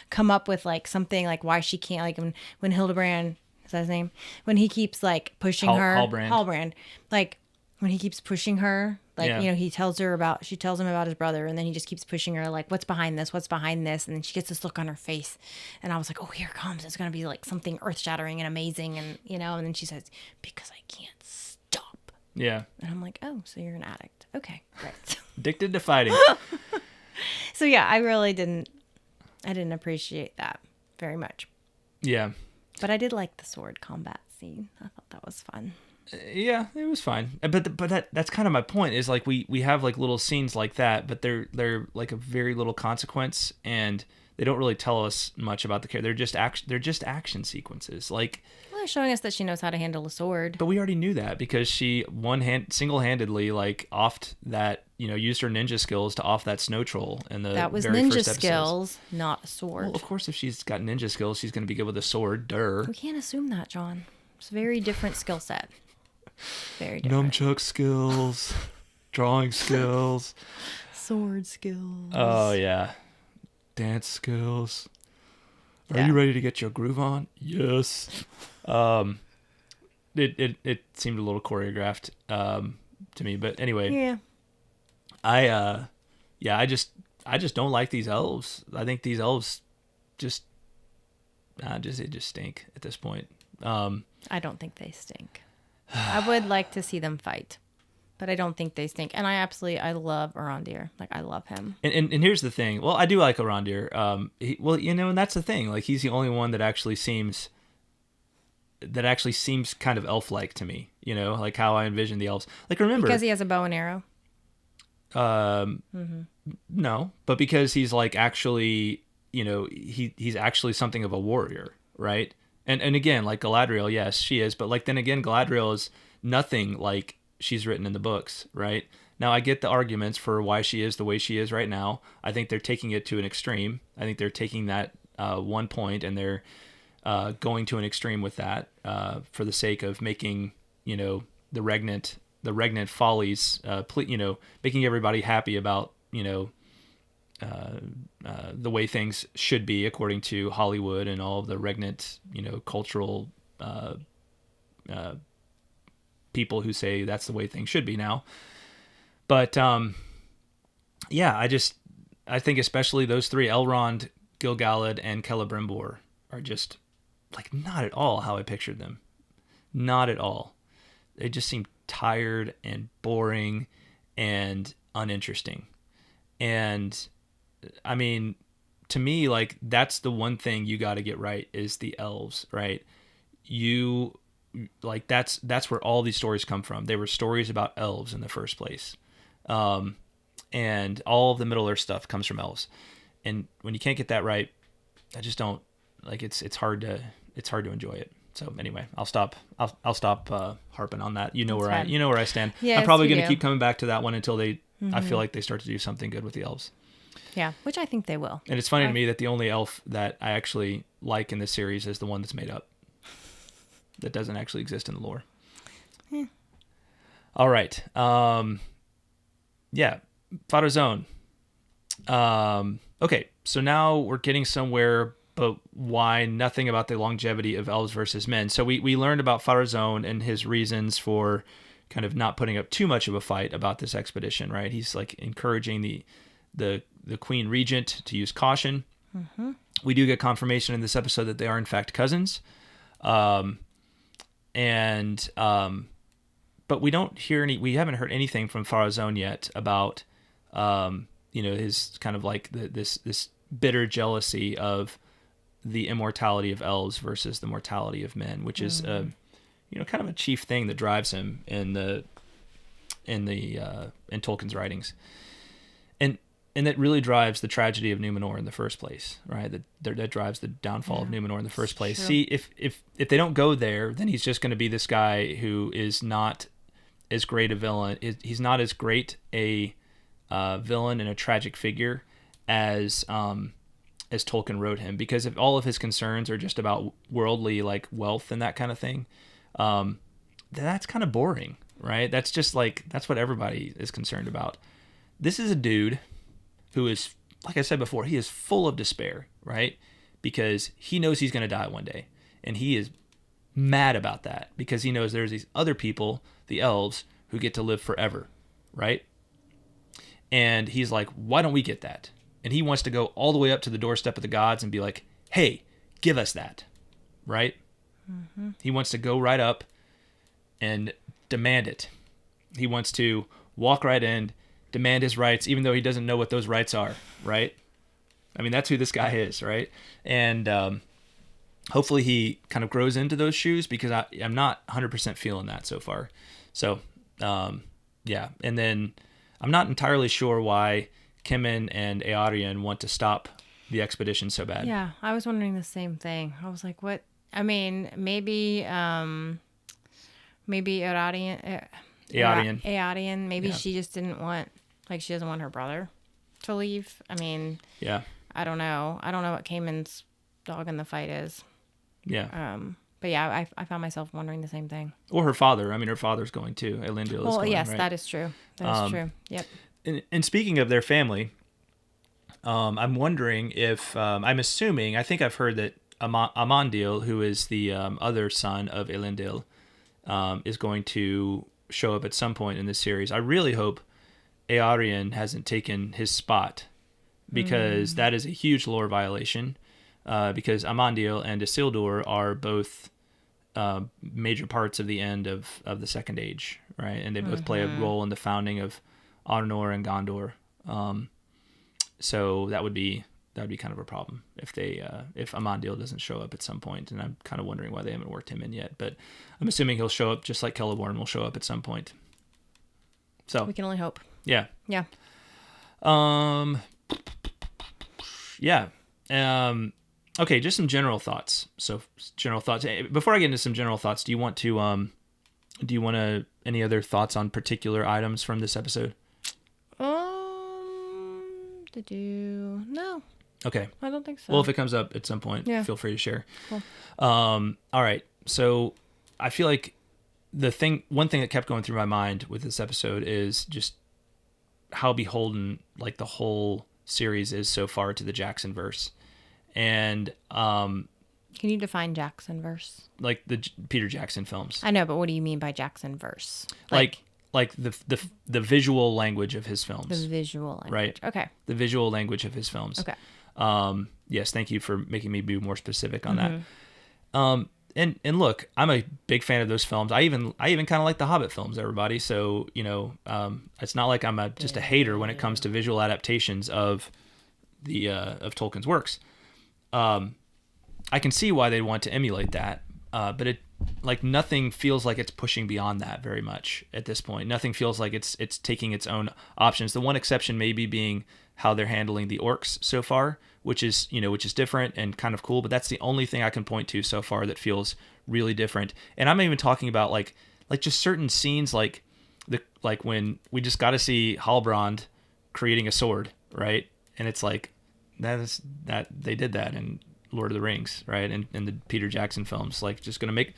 come up with like something like why she can't, like when Hildebrand, is that his name? When he keeps like pushing her. Halbrand. Like when he keeps pushing her, like, she tells him about his brother and then he just keeps pushing her like, what's behind this? What's behind this? And then she gets this look on her face. And I was like, oh, here it comes. It's going to be like something earth shattering and amazing. And, and then she says, because I can't stop. Yeah. And I'm like, oh, so you're an addict. Okay, great. Addicted to fighting. So yeah, I didn't appreciate that very much. Yeah. But I did like the sword combat scene. I thought that was fun. Yeah, it was fine. But that's kind of my point. Is like we have like little scenes like that, but they're like a very little consequence, and they don't really tell us much about the character. They're just action sequences. Like, Well, they're showing us that she knows how to handle a sword. but we already knew that because she single-handedly like offed that, used her ninja skills to off that snow troll in the That was very ninja first episodes. skills, not a sword. Well, of course, if she's got ninja skills, she's going to be good with a sword. Durr. We can't assume that, John. It's a very different skill set. Very different. Nunchuck skills, drawing skills, Sword skills. oh yeah, dance skills. Are Yeah. you ready to get your groove on? Yes. It seemed a little choreographed to me, but anyway, Yeah. I just don't like these elves. I think these elves just stink at this point. I don't think they stink. I would like to see them fight, but I don't think they stink. And I love Arondir. Like, I love him. And here's the thing. Well, I do like Arondir. And that's the thing. Like, he's the only one that actually seems kind of elf-like to me. Like how I envision the elves. Like, remember, Because he has a bow and arrow. no, but because he's like actually, he's actually something of a warrior, right? And again, like Galadriel, yes, she is, but like then again, Galadriel is nothing like she's written in the books, right? Now I get the arguments for why she is the way she is right now. I think they're taking it to an extreme. I think they're taking that one point and they're going to an extreme with that for the sake of making the regnant follies, making everybody happy about the way things should be according to Hollywood and all of the regnant, cultural people who say that's the way things should be now. But yeah, I think especially those three, Elrond, Gil-galad, and Celebrimbor, are just like not at all how I pictured them. Not at all. They just seem tired and boring and uninteresting. And I mean, to me, like, that's the one thing you got to get right is the elves, right? That's where all these stories come from. They were stories about elves in the first place. And all of the Middle Earth stuff comes from elves. And when you can't get that right, I just don't like it's hard to enjoy it. So anyway, I'll stop harping on that. You know where I stand. Yes, I'm probably you going to do. keep coming back to that one until I feel like they start to do something good with the elves. Yeah, which I think they will. And it's funny to me that the only elf that I actually like in this series is the one that's made up. That doesn't actually exist in the lore. Yeah. All right. Yeah. Farazone. Okay, so now we're getting somewhere, but why nothing about the longevity of elves versus men. So we learned about Farazone and his reasons for kind of not putting up too much of a fight about this expedition, right? He's like encouraging the Queen Regent to use caution. Mm-hmm. We do get confirmation in this episode that they are in fact cousins. But we haven't heard anything from Farazone yet about, his kind of like this bitter jealousy of the immortality of elves versus the mortality of men, which is, kind of a chief thing that drives him in Tolkien's writings. And that really drives the tragedy of Númenor in the first place, right? That drives the downfall of Númenor in the first place. True. See, if they don't go there, then he's just going to be this guy who is not as great a villain. He's not as great a villain and a tragic figure as Tolkien wrote him. Because if all of his concerns are just about worldly like wealth and that kind of thing, that's kind of boring, right? That's just like that's what everybody is concerned about. This is a dude who is, like I said before, he is full of despair, right? Because he knows he's going to die one day. And he is mad about that because he knows there's these other people, the elves, who get to live forever, right? And he's like, why don't we get that? And he wants to go all the way up to the doorstep of the gods and be like, hey, give us that, right? Mm-hmm. He wants to go right up and demand it. He wants to walk right in, demand his rights, even though he doesn't know what those rights are, right? I mean, that's who this guy is, right? And hopefully he kind of grows into those shoes, because I'm not 100% feeling that so far. So, yeah. And then I'm not entirely sure why Kemen and Eärien want to stop the expedition so bad. Yeah, I was wondering the same thing. I was like, what? I mean, maybe Eärien. Eärien. Maybe she just didn't want, like, she doesn't want her brother to leave. I mean, yeah. I don't know. I don't know what Camen's dog in the fight is. Yeah. But yeah, I found myself wondering the same thing. Or her father. I mean, her father's going too. Elendil is going, yes, right? that is true. That is true. Yep. And speaking of their family, I'm wondering if, I'm assuming, I think I've heard that Amandil, who is the other son of Elendil, is going to show up at some point in this series. I really hope Eärien hasn't taken his spot, because that is a huge lore violation, because Amandil and Isildur are both major parts of the end of the Second Age, right? And they both play a role in the founding of Arnor and Gondor. So that would be kind of a problem if Amandil doesn't show up at some point, and I'm kind of wondering why they haven't worked him in yet. But I'm assuming he'll show up, just like Celeborn will show up at some point. So we can only hope. Yeah. Yeah. Yeah. Okay, just some general thoughts. So general thoughts. Before I get into some general thoughts, do you want to any other thoughts on particular items from this episode? No. Okay. I don't think so. Well, if it comes up at some point, feel free to share. Cool. All right. So I feel like one thing that kept going through my mind with this episode is just how beholden, like, the whole series is so far to the Jackson verse. And can you define Jackson verse? Like the Peter Jackson films. I know, but what do you mean by Jackson verse? Like the visual language of his films. The visual language. Right. Okay. The visual language of his films. Okay. Yes, thank you for making me be more specific on that. And look, I'm a big fan of those films. I even kind of like the Hobbit films, everybody. So, it's not like I'm just a hater when it comes to visual adaptations of of Tolkien's works. I can see why they want to emulate that, but it, like, nothing feels like it's pushing beyond that very much at this point. Nothing feels like it's taking its own options. The one exception maybe being how they're handling the orcs so far, which is different and kind of cool, but that's the only thing I can point to so far that feels really different. And I'm even talking about like just certain scenes, like when we just got to see Halbrand creating a sword, right? And it's like that they did that in Lord of the Rings, right? And in the Peter Jackson films, like, just gonna make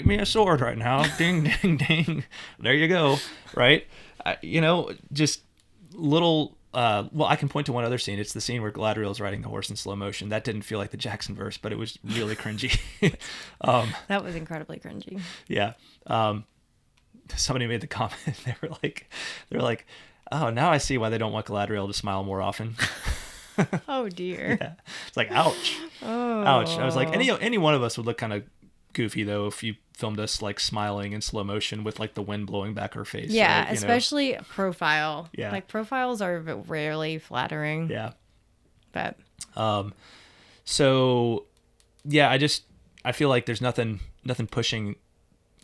me a sword right now. Ding, ding, ding. There you go. Right. Just little, well, I can point to one other scene. It's the scene where Galadriel is riding a horse in slow motion. That didn't feel like the Jackson verse, but it was really cringy. That was incredibly cringy. Yeah. Somebody made the comment. They were like, oh, now I see why they don't want Galadriel to smile more often. Oh dear. Yeah. It's like, ouch. Oh. Ouch. I was like, any one of us would look kind of goofy, though, if you filmed us, like, smiling in slow motion with, like, the wind blowing back our face. Yeah, right? especially profile. Yeah. Like, profiles are rarely flattering. Yeah. But so yeah, I feel like there's nothing pushing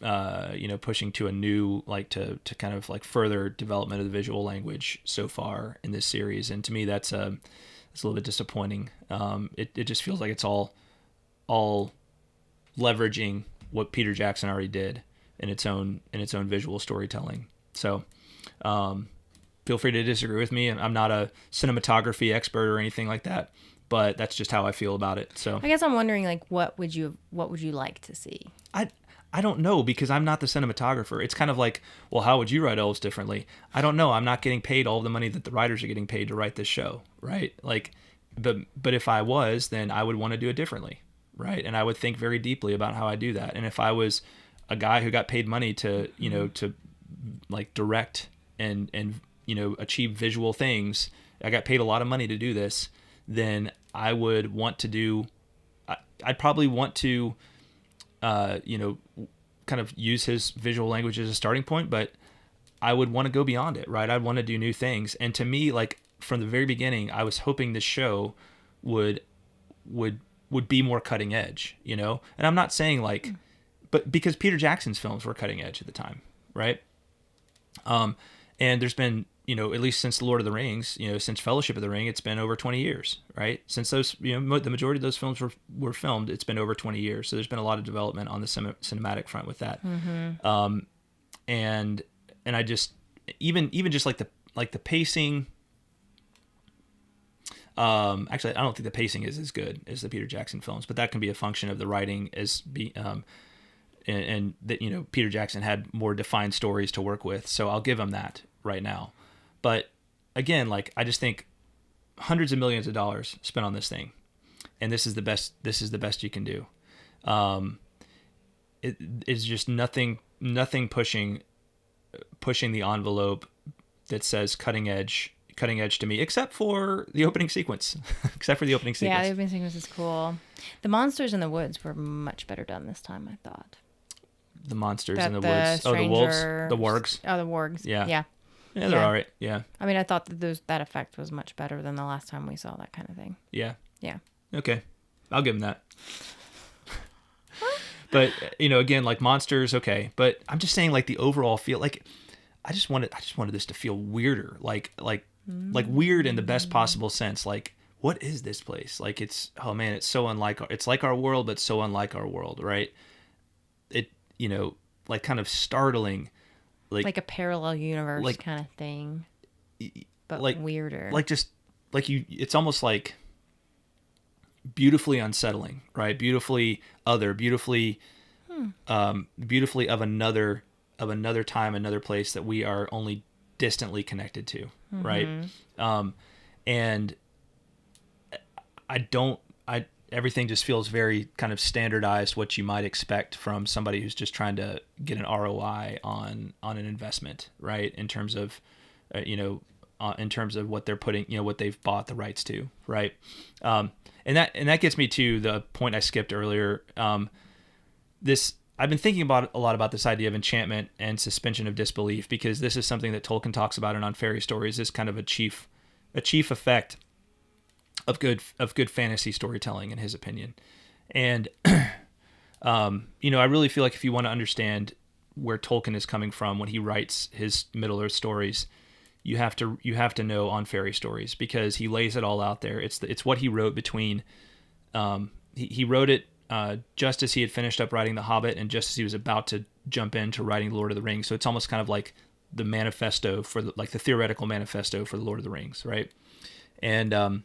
pushing to a new, like, to kind of, like, further development of the visual language so far in this series. And to me, that's a little bit disappointing. It just feels like it's all leveraging what Peter Jackson already did in its own visual storytelling. So feel free to disagree with me. I'm not a cinematography expert or anything like that, but that's just how I feel about it. So I guess I'm wondering, like, what would you like to see? I don't know, because I'm not the cinematographer. It's kind of like, well, how would you write elves differently? I don't know. I'm not getting paid all the money that the writers are getting paid to write this show, right? Like, but if I was, then I would want to do it differently, right? And I would think very deeply about how I do that. And if I was a guy who got paid money to, to, like, direct and achieve visual things, I got paid a lot of money to do this, then I would want to do, I'd probably want to, kind of use his visual language as a starting point, but I would want to go beyond it, right? I'd want to do new things. And to me, like, from the very beginning, I was hoping this show would would be more cutting edge, you know? And I'm not saying like, but because Peter Jackson's films were cutting edge at the time, right? And there's been, you know, at least since The Lord of the Rings, you know, since Fellowship of the Ring, it's been over 20 years, right? Since those, you know, the majority of those films were filmed, it's been over 20 years. So there's been a lot of development on the cinematic front with that. And I just, even just like the pacing, actually, I don't think the pacing is as good as the Peter Jackson films, but that can be a function of the writing and that, you know, Peter Jackson had more defined stories to work with. So I'll give him that right now. But again, like, I just think hundreds of millions of dollars spent on this thing, and this is the best you can do. It's just nothing pushing the envelope that says cutting edge to me, except for the opening sequence. Yeah, the opening sequence is cool. The monsters in the woods were much better done this time, I thought. The monsters in the woods. Oh, the wolves, the wargs. Oh, the wargs. Yeah, they're all right. Yeah. I mean, I thought that effect was much better than the last time we saw that kind of thing. Yeah. Yeah. Okay, I'll give him that. But, you know, again, like, monsters, okay. But I'm just saying, like, the overall feel, like, I just wanted this to feel weirder, like weird in the best possible sense. Like, what is this place? Like, it's, oh man, it's so unlike, it's like our world, but so unlike our world, right? It, you know, like, kind of startling, like a parallel universe kind of thing, but like weirder. Like, just like it's almost like beautifully unsettling, right? Beautifully other, beautifully of another time, another place that we are only distantly connected to, right? And everything just feels very kind of standardized, what you might expect from somebody who's just trying to get an ROI on an investment, right? In terms of, in terms of what they're putting, you know, what they've bought the rights to, right? And that gets me to the point I skipped earlier. I've been thinking a lot about this idea of enchantment and suspension of disbelief, because this is something that Tolkien talks about in On Fairy Stories as kind of a chief effect of good fantasy storytelling, in his opinion. And you know, I really feel like if you want to understand where Tolkien is coming from when he writes his Middle Earth stories, you have to know On Fairy Stories, because he lays it all out there. It's what he wrote between he wrote it just as he had finished up writing The Hobbit, and just as he was about to jump into writing The Lord of the Rings. So it's almost kind of like the manifesto for the theoretical manifesto for The Lord of the Rings, right? And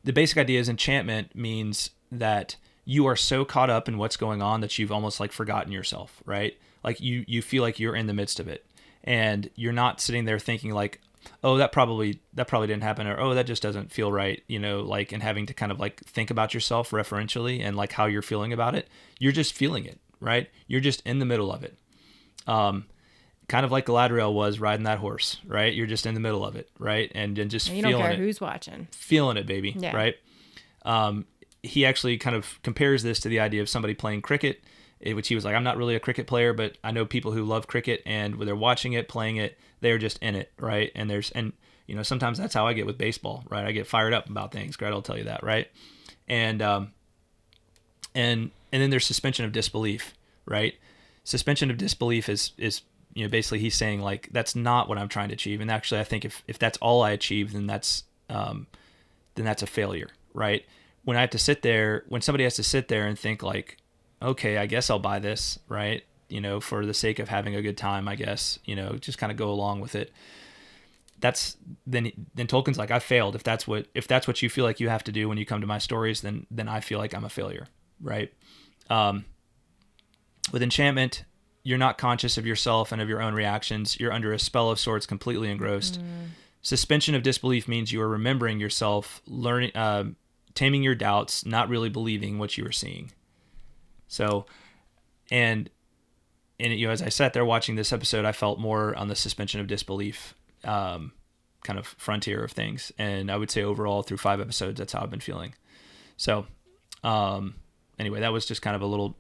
the basic idea is enchantment means that you are so caught up in what's going on that you've almost like forgotten yourself, right? Like you feel like you're in the midst of it, and you're not sitting there thinking like, oh, that probably didn't happen, or oh, that just doesn't feel right, you know, like, and having to kind of like think about yourself referentially and like how you're feeling about it. You're just feeling it, right? You're just in the middle of it. Kind of like Galadriel was riding that horse, right? You're just in the middle of it, right? And just feeling it. You don't care who's watching. Feeling it, baby, yeah. Right? He actually kind of compares this to the idea of somebody playing cricket, which he was like, I'm not really a cricket player, but I know people who love cricket, and when they're watching it, playing it, they're just in it, right? And you know, sometimes that's how I get with baseball, right? I get fired up about things. Greta will tell you that, right? And then there's suspension of disbelief, right? Suspension of disbelief is you know, basically he's saying like, that's not what I'm trying to achieve. And actually, I think if that's all I achieve, then that's a failure, right? When somebody has to sit there and think like, okay, I guess I'll buy this, right? You know, for the sake of having a good time, I guess, you know, just kind of go along with it. Then Tolkien's like, I failed. If that's what you feel like you have to do when you come to my stories, then I feel like I'm a failure, right? With enchantment, you're not conscious of yourself and of your own reactions. You're under a spell of sorts, completely engrossed. Suspension of disbelief means you are remembering yourself, learning, taming your doubts, not really believing what you are seeing. So, and you know, as I sat there watching this episode, I felt more on the suspension of disbelief kind of frontier of things. And I would say overall through 5 episodes, that's how I've been feeling. So, anyway, that was just kind of a little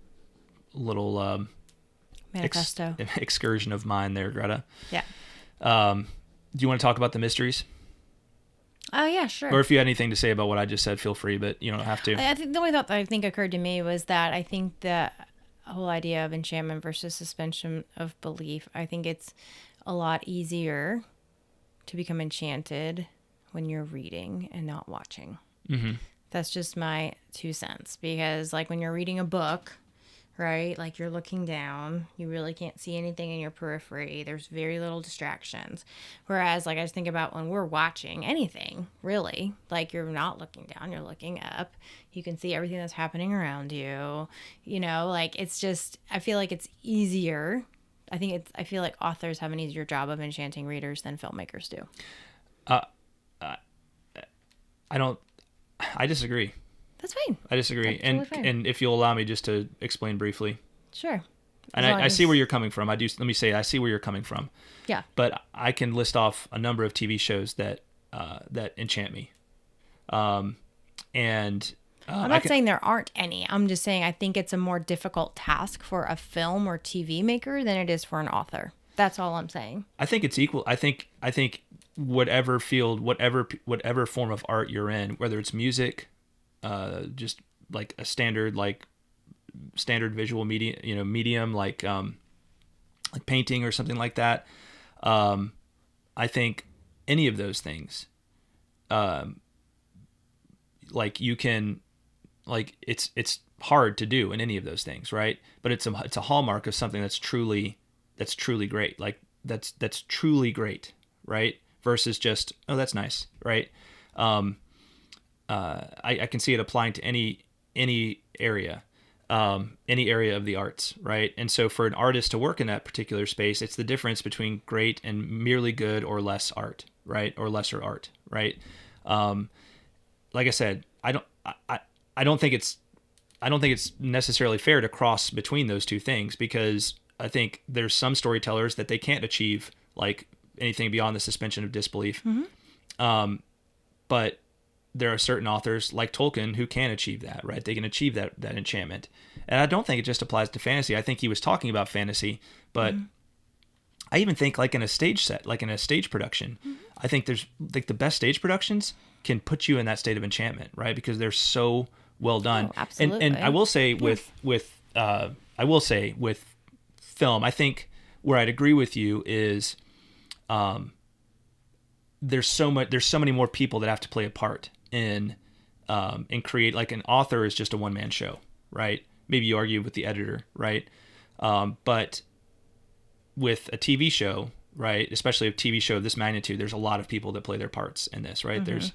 manifesto excursion of mine there, Greta. Yeah. Do you want to talk about the mysteries? Oh, yeah, sure. Or if you had anything to say about what I just said, feel free, but you don't have to. I think the only thought that I think occurred to me was that I think the whole idea of enchantment versus suspension of belief, I think it's a lot easier to become enchanted when you're reading and not watching. Mm-hmm. That's just my 2 cents, because like when you're reading a book, right, like you're looking down, you really can't see anything in your periphery. There's very little distractions. Whereas like I just think about when we're watching anything, really, like you're not looking down, you're looking up. You can see everything that's happening around you. You know, like it's just, I feel like it's easier. I feel like authors have an easier job of enchanting readers than filmmakers do. I disagree. That's fine. I disagree. That's totally fine. And if you'll allow me just to explain briefly. Sure. And I see where you're coming from. Let me say, I see where you're coming from. Yeah. But I can list off a number of TV shows that enchant me. I'm not saying there aren't any. I'm just saying I think it's a more difficult task for a film or TV maker than it is for an author. That's all I'm saying. I think it's equal. I think whatever field, whatever form of art you're in, whether it's music, just like a standard visual medium like painting or something like that. I think any of those things, like you can, like it's hard to do in any of those things, right? But it's a hallmark of something that's truly great. Like that's truly great, right? Versus just, oh, that's nice, right? I can see it applying to any area. Any area of the arts, right? And so for an artist to work in that particular space, it's the difference between great and merely good or less art, right? Or lesser art, right? Like I said, I don't think it's necessarily fair to cross between those two things, because I think there's some storytellers that they can't achieve like anything beyond the suspension of disbelief. Mm-hmm. But there are certain authors like Tolkien who can achieve that, right? They can achieve that enchantment. And I don't think it just applies to fantasy. I think he was talking about fantasy, but I even think like in a stage set, like in a stage production, I think there's like the best stage productions can put you in that state of enchantment, right? Because they're so well done. Oh, absolutely. And I will say with film, I think where I'd agree with you is there's so many more people that have to play a part in create. Like an author is just a one-man show, right? Maybe you argue with the editor, right? But with a TV show, right, especially a TV show of this magnitude, there's a lot of people that play their parts in this, right? Mm-hmm.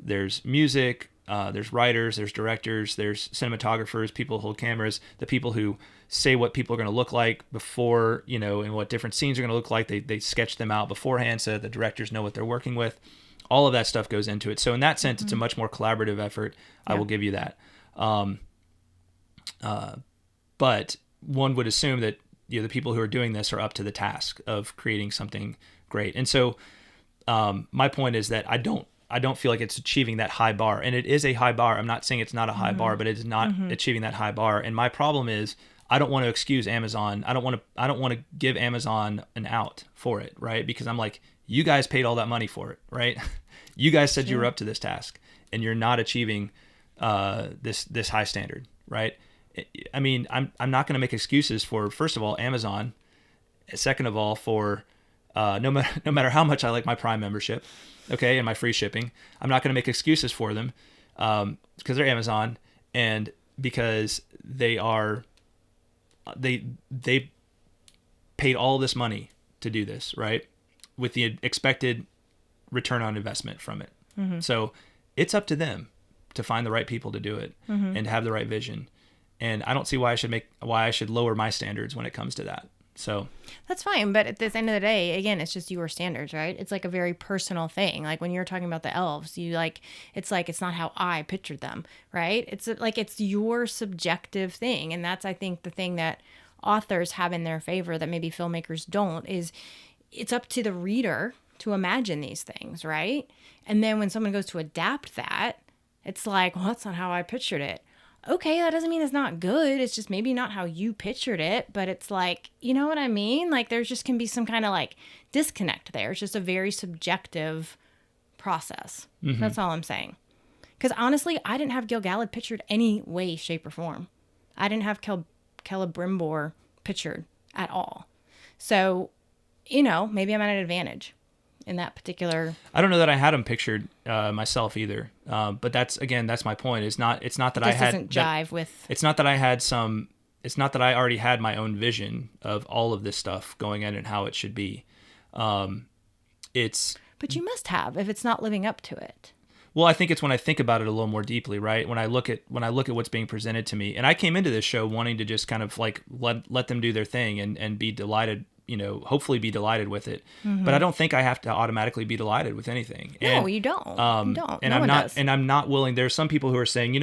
There's music, there's writers, there's directors, there's cinematographers, people who hold cameras, the people who say what people are going to look like before, and what different scenes are going to look like. They sketch them out beforehand so that the directors know what they're working with. All of that stuff goes into it. So in that sense, it's a much more collaborative effort. Yeah. I will give you that. But one would assume that the people who are doing this are up to the task of creating something great. And so my point is that I don't feel like it's achieving that high bar. And it is a high bar. I'm not saying it's not a high bar, but it is not achieving that high bar. And my problem is I don't want to excuse Amazon. I don't want to give Amazon an out for it, right? Because I'm like, you guys paid all that money for it, right? You guys said you were up to this task, and you're not achieving this high standard, right? I mean, I'm not going to make excuses for, first of all, Amazon. Second of all, for no matter how much I like my Prime membership, okay, and my free shipping, I'm not going to make excuses for them because they're Amazon, and because they paid all this money to do this, right? With the expected return on investment from it. Mm-hmm. So it's up to them to find the right people to do it and have the right vision. And I don't see why I should lower my standards when it comes to that. So that's fine. But at the end of the day, again, it's just your standards, right? It's like a very personal thing. Like when you're talking about the elves, it's not how I pictured them, right? It's like, it's your subjective thing. And that's, I think, the thing that authors have in their favor that maybe filmmakers don't, is it's up to the reader to imagine these things, right? And then when someone goes to adapt that, it's like, well, that's not how I pictured it. Okay, that doesn't mean it's not good. It's just maybe not how you pictured it, but it's like, you know what I mean? Like there's just can be some kind of like disconnect there. It's just a very subjective process. That's all I'm saying. Because honestly, I didn't have Gil-galad pictured any way, shape, or form. I didn't have Celebrimbor pictured at all. So, maybe I'm at an advantage in that particular. I don't know that I had him pictured myself either. But that's my point. It's not that I had. Doesn't jive with. It's not that I had some. It's not that I already had my own vision of all of this stuff going in and how it should be. It's. But you must have if it's not living up to it. Well, I think it's when I think about it a little more deeply, right? When I look at what's being presented to me, and I came into this show wanting to just kind of like let them do their thing and be delighted, hopefully be delighted with it. But I don't think I have to automatically be delighted with anything. No, you don't. You don't. And I'm not willing. There's some people who are saying,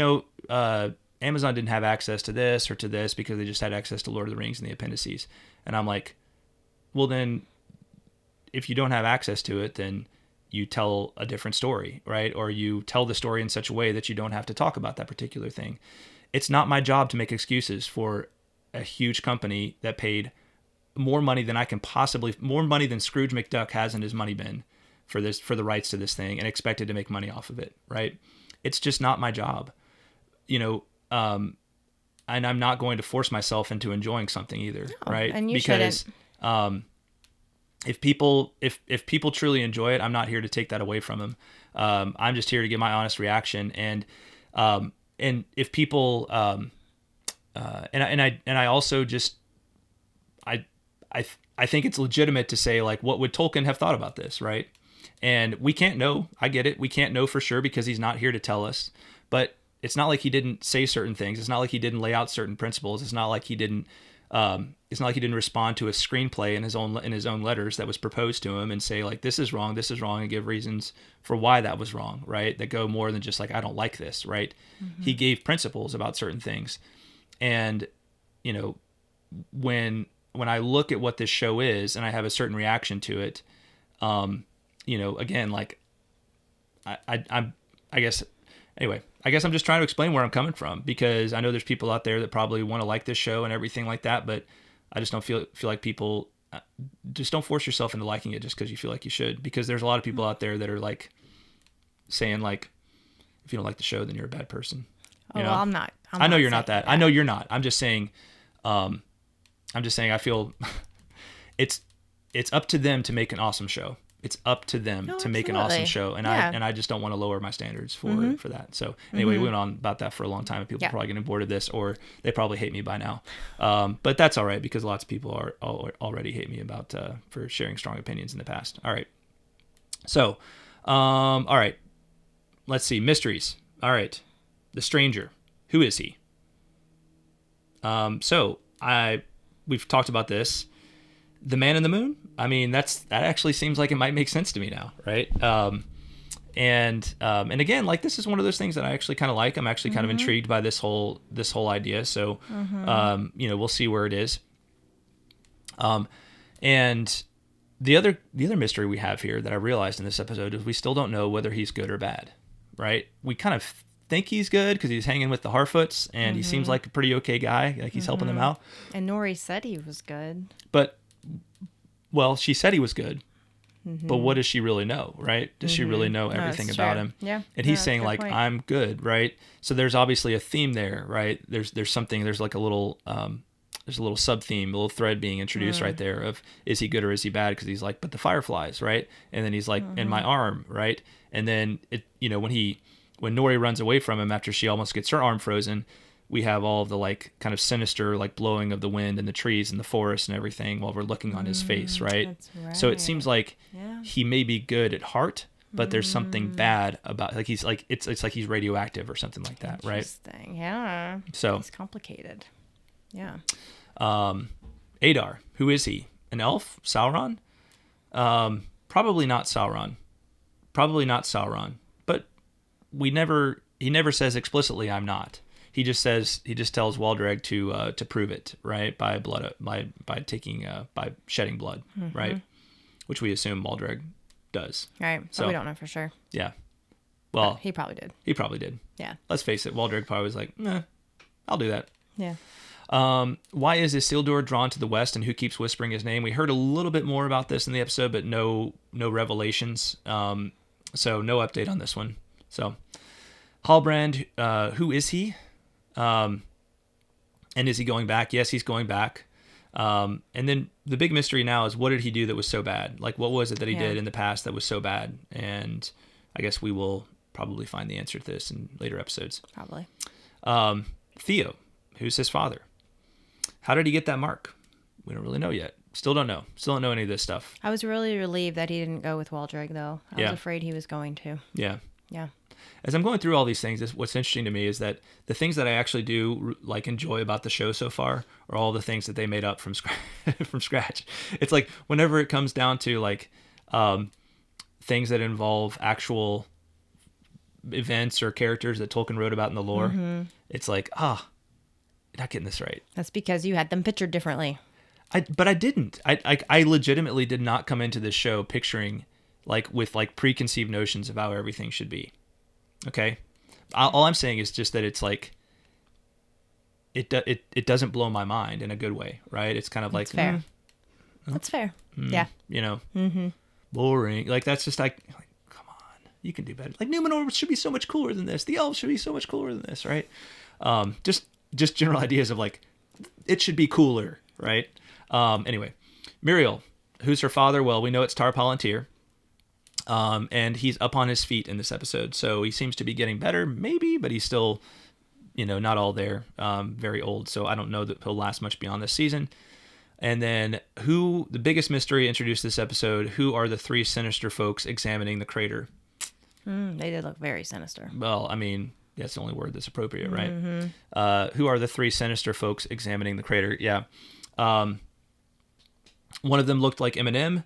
Amazon didn't have access to this or to this because they just had access to Lord of the Rings and the appendices. And I'm like, well, then if you don't have access to it, then you tell a different story, right? Or you tell the story in such a way that you don't have to talk about that particular thing. It's not my job to make excuses for a huge company that paid more money than more money than Scrooge McDuck has in his money bin for the rights to this thing and expected to make money off of it, right? It's just not my job, and I'm not going to force myself into enjoying something either, right? And you shouldn't. If people truly enjoy it, I'm not here to take that away from them. I'm just here to give my honest reaction. And if people, and I also just, I think it's legitimate to say, like, what would Tolkien have thought about this, right? And we can't know. I get it. We can't know for sure because he's not here to tell us. But it's not like he didn't say certain things. It's not like he didn't lay out certain principles. It's not like he didn't. It's not like he didn't respond to a screenplay in his own letters that was proposed to him and say, like, this is wrong, and give reasons for why that was wrong, right? That go more than just like, I don't like this, right? He gave principles about certain things. And, when I look at what this show is and I have a certain reaction to it, again, like I guess I'm just trying to explain where I'm coming from, because I know there's people out there that probably want to like this show and everything like that, but I just don't feel like people just don't force yourself into liking it just because you feel like you should, because there's a lot of people out there that are like saying, like, if you don't like the show, then you're a bad person. Well, I'm not. I know you're not that. I know you're not. I'm just saying I feel it's up to them to make an awesome show. It's up to them to make an awesome show, and I just don't want to lower my standards for that. So anyway, we went on about that for a long time, and people are probably getting bored of this, or they probably hate me by now. But that's all right, because lots of people already hate me about for sharing strong opinions in the past. All right, so all right, let's see, mysteries. All right, the stranger. Who is he? We've talked about this. The man in the moon? I mean, that actually seems like it might make sense to me now, right? And again, like, this is one of those things that I actually kind of like. I'm actually kind of intrigued by this whole idea. So, we'll see where it is. And the other mystery we have here that I realized in this episode is we still don't know whether he's good or bad, right? We kind of think he's good because he's hanging with the Harfoots, and he seems like a pretty okay guy. Like, he's helping them out. And Nori said he was good. But, well, she said he was good. But what does she really know, right? Does she really know everything about him? Yeah. And he's saying, like, point. I'm good, right? So there's obviously a theme there, right? There's something, there's like a little sub-theme, a little thread being introduced right there of, is he good or is he bad? Because he's like, but the fireflies, right? And then he's like, in my arm, right? And then, when Nori runs away from him after she almost gets her arm frozen, we have all of the, like, kind of sinister, like, blowing of the wind and the trees and the forest and everything while we're looking on his face, right? That's right. So it seems like he may be good at heart, but there's something bad about, like, he's like, it's like he's radioactive or something like that, right? Interesting. Yeah. So it's complicated. Yeah. Adar, who is he? An elf? Sauron? Probably not Sauron. But he never says explicitly, I'm not. He just tells Waldreg to prove it, right? By shedding blood, right? Which we assume Waldreg does. Right. So we don't know for sure. Yeah. Well, but he probably did. He probably did. Yeah. Let's face it, Waldreg probably was like, I'll do that. Yeah. Why is Isildur drawn to the west, and who keeps whispering his name? We heard a little bit more about this in the episode, but no revelations. So no update on this one. So Halbrand, who is he? And is he going back? Yes, he's going back. And then the big mystery now is, what did he do that was so bad? Like, what was it that he did in the past that was so bad? And I guess we will probably find the answer to this in later episodes. Probably. Theo, who's his father? How did he get that mark? We don't really know yet. Still don't know. Still don't know any of this stuff. I was really relieved that he didn't go with Waldreg, though. I was afraid he was going to. Yeah. Yeah. As I'm going through all these things, what's interesting to me is that the things that I actually do like enjoy about the show so far are all the things that they made up from scratch. It's like whenever it comes down to like things that involve actual events or characters that Tolkien wrote about in the lore, it's like, you're not getting this right. That's because you had them pictured differently. But I didn't. I legitimately did not come into this show picturing with preconceived notions of how everything should be. Okay, all I'm saying is just that it's like it doesn't blow my mind in a good way, right? It's kind of like fair. That's fair. Yeah. You know, boring. Like that's just like come on, you can do better. Like Númenor should be so much cooler than this. The elves should be so much cooler than this, right? Just general ideas of like it should be cooler, right? Anyway, Muriel, who's her father? Well, we know it's Tar Palantir. And he's up on his feet in this episode. So he seems to be getting better, maybe, but he's still, not all there, very old. So I don't know that he'll last much beyond this season. And then the biggest mystery introduced this episode, who are the three sinister folks examining the crater? They did look very sinister. Well, I mean, that's the only word that's appropriate, right? Who are the three sinister folks examining the crater? Yeah. One of them looked like Eminem.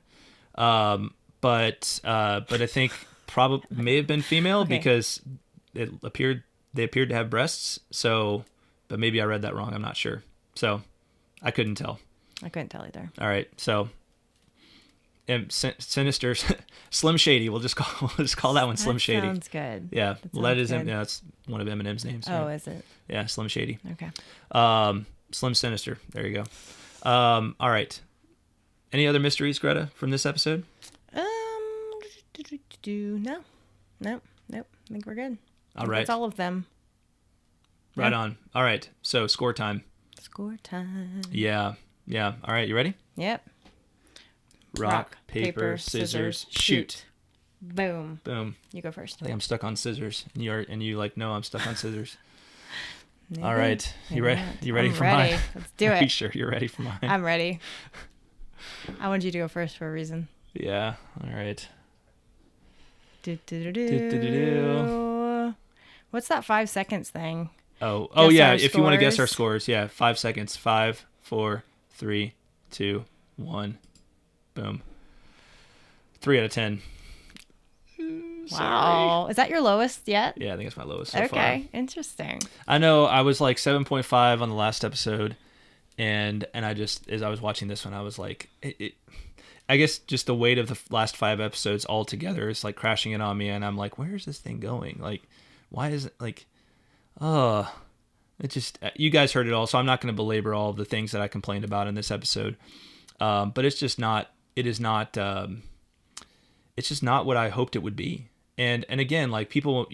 But I think probably may have been female because they appeared to have breasts. So, but maybe I read that wrong. I'm not sure. So, I couldn't tell. I couldn't tell either. All right. So, sinister, Slim Shady. We'll just call that one Slim Shady. Sounds good. Yeah. That is that's one of Eminem's names. Oh, right? Is it? Yeah, Slim Shady. Okay. Slim Sinister. There you go. All right. Any other mysteries, Greta, from this episode? Nope. I think we're good. All right. That's all of them. Right on. All right. So score time. Score time. Yeah. All right. You ready? Yep. Rock, paper, scissors, shoot. Boom. You go first. I think I'm stuck on scissors. And you like, no, I'm stuck on scissors. Maybe. All right. You ready? You ready for ready. mine? Let's do it. Are you sure you're ready for mine? I'm ready. I wanted you to go first for a reason. Yeah. All right. What's that 5 seconds thing? Oh yeah. If you want to guess our scores, 5 seconds. 5, 4, 3, 2, 1. Boom. 3 out of 10. Wow. Is that your lowest yet? Yeah, I think it's my lowest so far. Okay, interesting. I know I was like 7.5 on the last episode, and I just, as I was watching this one, I was like, I guess just the weight of the last 5 episodes all together is like crashing in on me, and I'm like, where is this thing going? Like, why is it like, it just, you guys heard it all, so I'm not going to belabor all of the things that I complained about in this episode, but it's just not, it's just not what I hoped it would be. And again, like people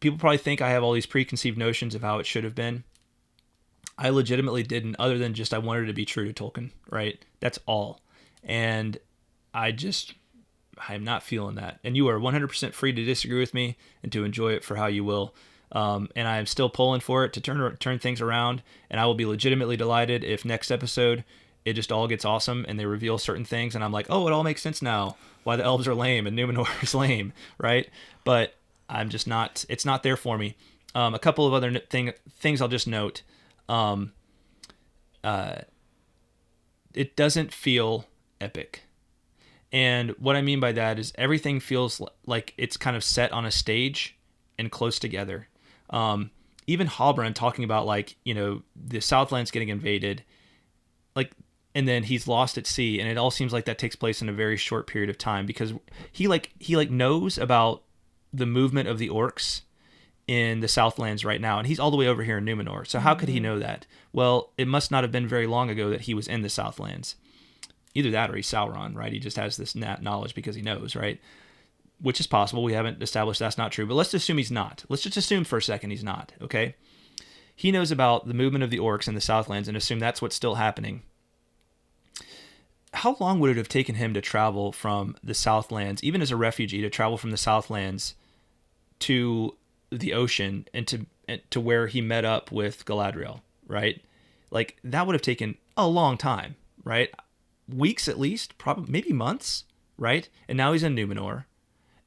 probably think I have all these preconceived notions of how it should have been. I legitimately didn't, other than just I wanted to be true to Tolkien, right? That's all. And I'm not feeling that. And you are 100% free to disagree with me and to enjoy it for how you will. And I am still pulling for it to turn things around. And I will be legitimately delighted if next episode it just all gets awesome and they reveal certain things and I'm like, oh, it all makes sense now why the elves are lame and Númenor is lame, right? But I'm just not, it's not there for me. A couple of other things I'll just note. It doesn't feel epic. And what I mean by that is everything feels like it's kind of set on a stage and close together. Even Halbrand talking about the Southland's getting invaded, and then he's lost at sea, and it all seems like that takes place in a very short period of time because he knows about the movement of the orcs in the Southlands right now, and he's all the way over here in Númenor. So how could he know that? Well, it must not have been very long ago that he was in the Southlands. Either that or he's Sauron, right? He just has this knowledge because he knows, right? which is possible. We haven't established that's not true, but let's assume he's not. Let's just assume for a second he's not, okay? He knows about the movement of the orcs in the Southlands and assume that's what's still happening. How long would it have taken him to travel from the Southlands, even as a refugee, to travel from the Southlands to the ocean and to where he met up with Galadriel, right? Like, that would have taken a long time, right? Weeks at least, probably maybe months, right? And now he's in Númenor,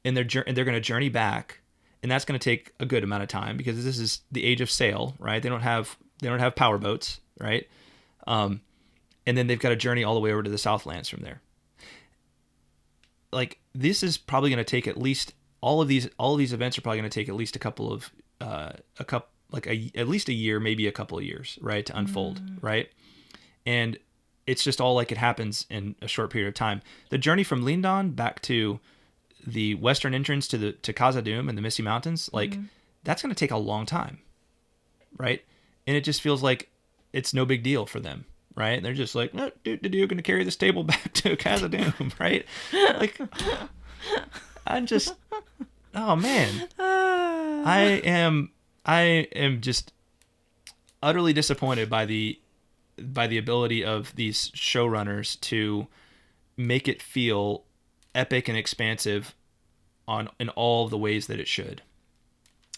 and they're going to journey back, and that's going to take a good amount of time because this is the age of sail, right? They don't have power boats, right? And then they've got to journey all the way over to the Southlands from there. Like, this is probably going to take at least all of these events are probably going to take at least at least a year, maybe a couple of years, right, to unfold, right? And it's just all like it happens in a short period of time. The journey from Lindon back to the western entrance to Khazad-dûm and the Misty Mountains, like that's going to take a long time, right? And it just feels like it's no big deal for them, right? They're just like, oh, dude, you're going to carry this table back to Khazad-dûm, right? Like, I'm just, oh man, I am just utterly disappointed by the ability of these showrunners to make it feel epic and expansive in all of the ways that it should.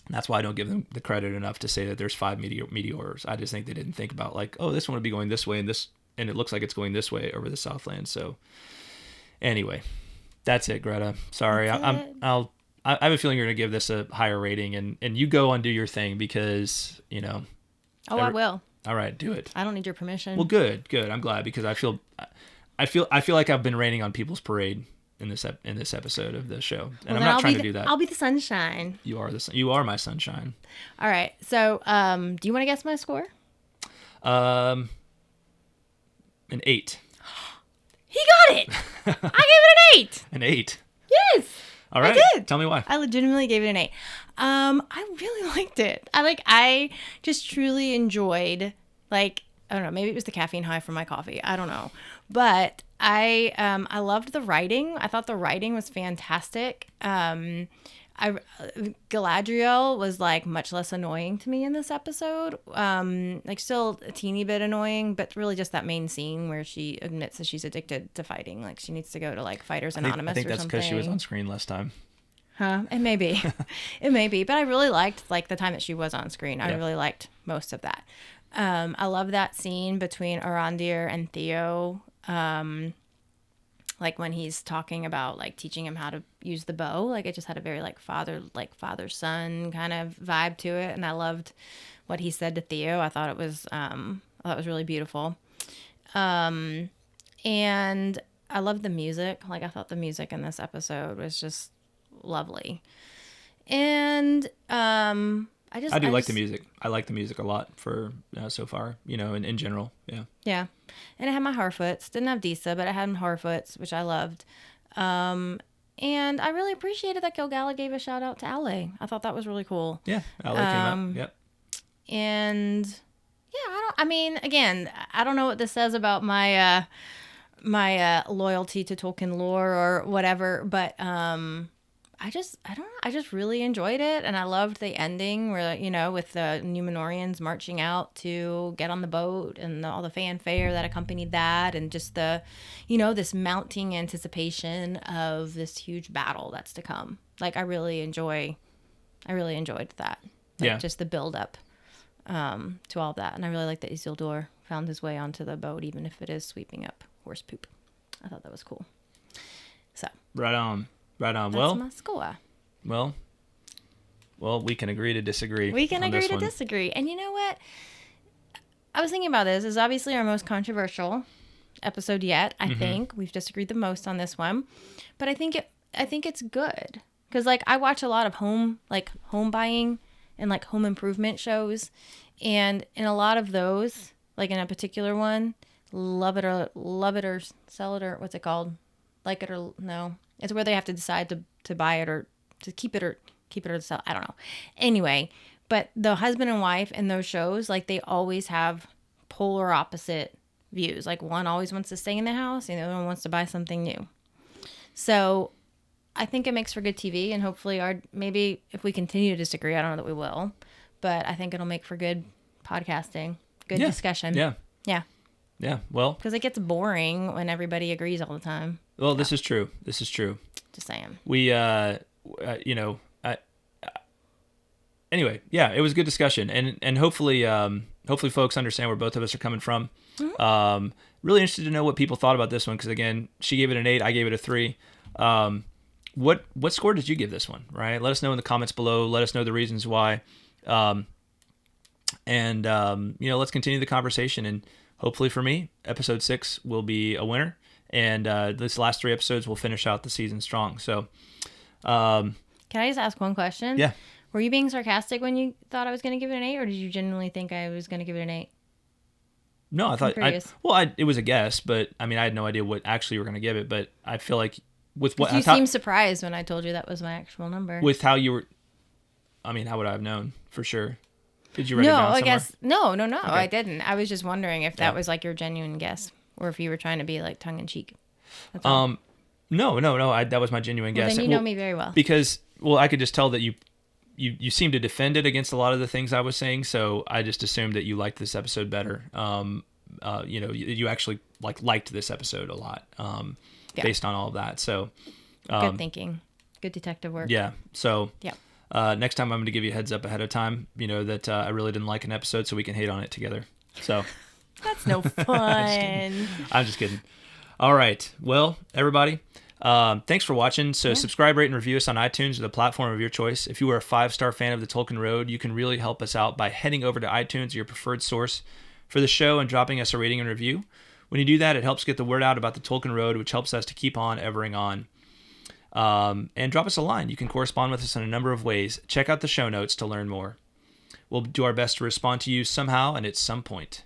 And that's why I don't give them the credit enough to say that there's 5 meteors. I just think they didn't think about like, oh, this one would be going this way and it looks like it's going this way over the Southland. So anyway, that's it, Greta. Sorry. I have a feeling you're going to give this a higher rating and you go and do your thing because, you know. Oh, I will. All right, do it. I don't need your permission. Well, good. I'm glad because I feel like I've been raining on people's parade in this episode of the show, and I'm not trying to do that. I'll be the sunshine. You are my sunshine. All right. So, do you want to guess my score? An 8. He got it. I gave it an 8. An 8. Yes. All right. I did. Tell me why. I legitimately gave it an 8. I really liked it. I just truly enjoyed, like, I don't know, maybe it was the caffeine high from my coffee. I don't know. But I loved the writing. I thought the writing was fantastic. Galadriel was like much less annoying to me in this episode. Like still a teeny bit annoying, but really just that main scene where she admits that she's addicted to fighting. Like she needs to go to like Fighters Anonymous or something. I think that's because she was on screen last time. Huh? It may be. It may be. But I really liked like the time that she was on screen. I really liked most of that. I love that scene between Arondir and Theo. Like when he's talking about like teaching him how to use the bow, like it just had a very like father son kind of vibe to it, and I loved what he said to Theo. I thought it was really beautiful, and I loved the music. Like I thought the music in this episode was just lovely, and I do like the music. I like the music a lot for so far, you know, in general. Yeah. Yeah. And it had my Harfoots. Didn't have Disa, but it had my Harfoots, which I loved. And I really appreciated that Gil-galad gave a shout out to Ale. I thought that was really cool. Yeah. Ale came up. Yep. And yeah, I don't know what this says about my my loyalty to Tolkien lore or whatever, but I just really enjoyed it, and I loved the ending where, you know, with the Númenorians marching out to get on the boat and all the fanfare that accompanied that, and just the, you know, this mounting anticipation of this huge battle that's to come. Like I really enjoyed that. Like, just the build up to all that, and I really like that Isildur found his way onto the boat, even if it is sweeping up horse poop. I thought that was cool. So right on. Right on. That's my score. Well, we can agree to disagree. We can agree to disagree. And you know what? I was thinking about this. This is obviously our most controversial episode yet. I think we've disagreed the most on this one, but I think it's good because like I watch a lot of home buying and like home improvement shows, and in a lot of those, like in a particular one, love it or sell it, or what's it called? Like it or no. It's where they have to decide to buy it or to keep it or to sell. I don't know. Anyway, but the husband and wife in those shows, like they always have polar opposite views. Like one always wants to stay in the house and the other one wants to buy something new. So I think it makes for good TV, and hopefully maybe if we continue to disagree, I don't know that we will, but I think it'll make for good podcasting, good discussion. Yeah. Yeah. Yeah. Well, because it gets boring when everybody agrees all the time. Well, this is true. This is true. Just saying. We, anyway, yeah, it was a good discussion, and hopefully folks understand where both of us are coming from. Mm-hmm. Really interested to know what people thought about this one, because again, she gave it an 8, I gave it a 3. What score did you give this one? Right? Let us know in the comments below. Let us know the reasons why, and let's continue the conversation. And hopefully, for me, episode 6 will be a winner, and this last 3 episodes will finish out the season strong. So, can I just ask one question? Yeah. Were you being sarcastic when you thought I was going to give it an 8, or did you genuinely think I was going to give it an 8? No, I thought it was a guess, but I mean, I had no idea what actually you were going to give it. But I feel like with what you seemed surprised when I told you that was my actual number. With how you were, I mean, how would I have known for sure? Did you write it down somewhere? I guess no, okay. I didn't. I was just wondering if that was like your genuine guess, or if you were trying to be like tongue in cheek. No. That was my genuine guess. Then you know me very well. Because I could just tell that you seem to defend it against a lot of the things I was saying, so I just assumed that you liked this episode better. You actually liked this episode a lot, based on all of that. So, good thinking, good detective work. Yeah. So, yeah. Next time I'm going to give you a heads up ahead of time. that I really didn't like an episode, so we can hate on it together. So, that's no fun. I'm just kidding. All right. Well, everybody. Thanks for watching. So subscribe, rate, and review us on iTunes or the platform of your choice. If you are a 5-star fan of the Tolkien Road, you can really help us out by heading over to iTunes, your preferred source for the show, and dropping us a rating and review. When you do that, it helps get the word out about the Tolkien Road, which helps us to keep on evering on. And drop us a line. You can correspond with us in a number of ways. Check out the show notes to learn more. We'll do our best to respond to you somehow and at some point.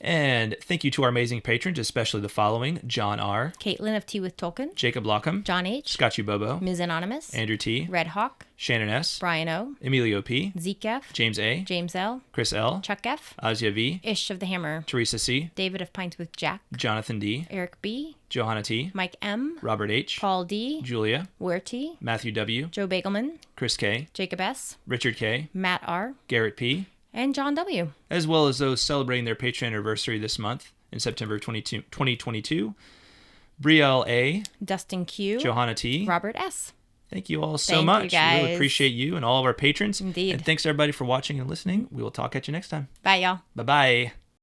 And thank you to our amazing patrons, especially the following: John R., Kaitlyn of Tea with Tolkien, Jacob Lockham, John H., Scotchy Bobo, Ms. Anonymous, Andrew T., Red Hawk, Shannon S., Brian O., Emilio P., Zeke F., James A., James L., Chris L., Chuck F., Azia V., Ish of the Hammer, Teresa C., David of Pints with Jack, Jonathan D., Eric B., Johanna T., Mike M., Robert H., Paul D., Julia, Ware T., Matthew W., Joe Bagelman, Chris K., Jacob S., Richard K., Matt R., Garrett P., and John W., as well as those celebrating their Patreon anniversary this month in September 2022, Brielle A., Dustin Q., Johanna T., Robert S. Thank you all so much. You guys. We really appreciate you and all of our patrons. Indeed. And thanks everybody for watching and listening. We will talk at you next time. Bye, y'all. Bye-bye.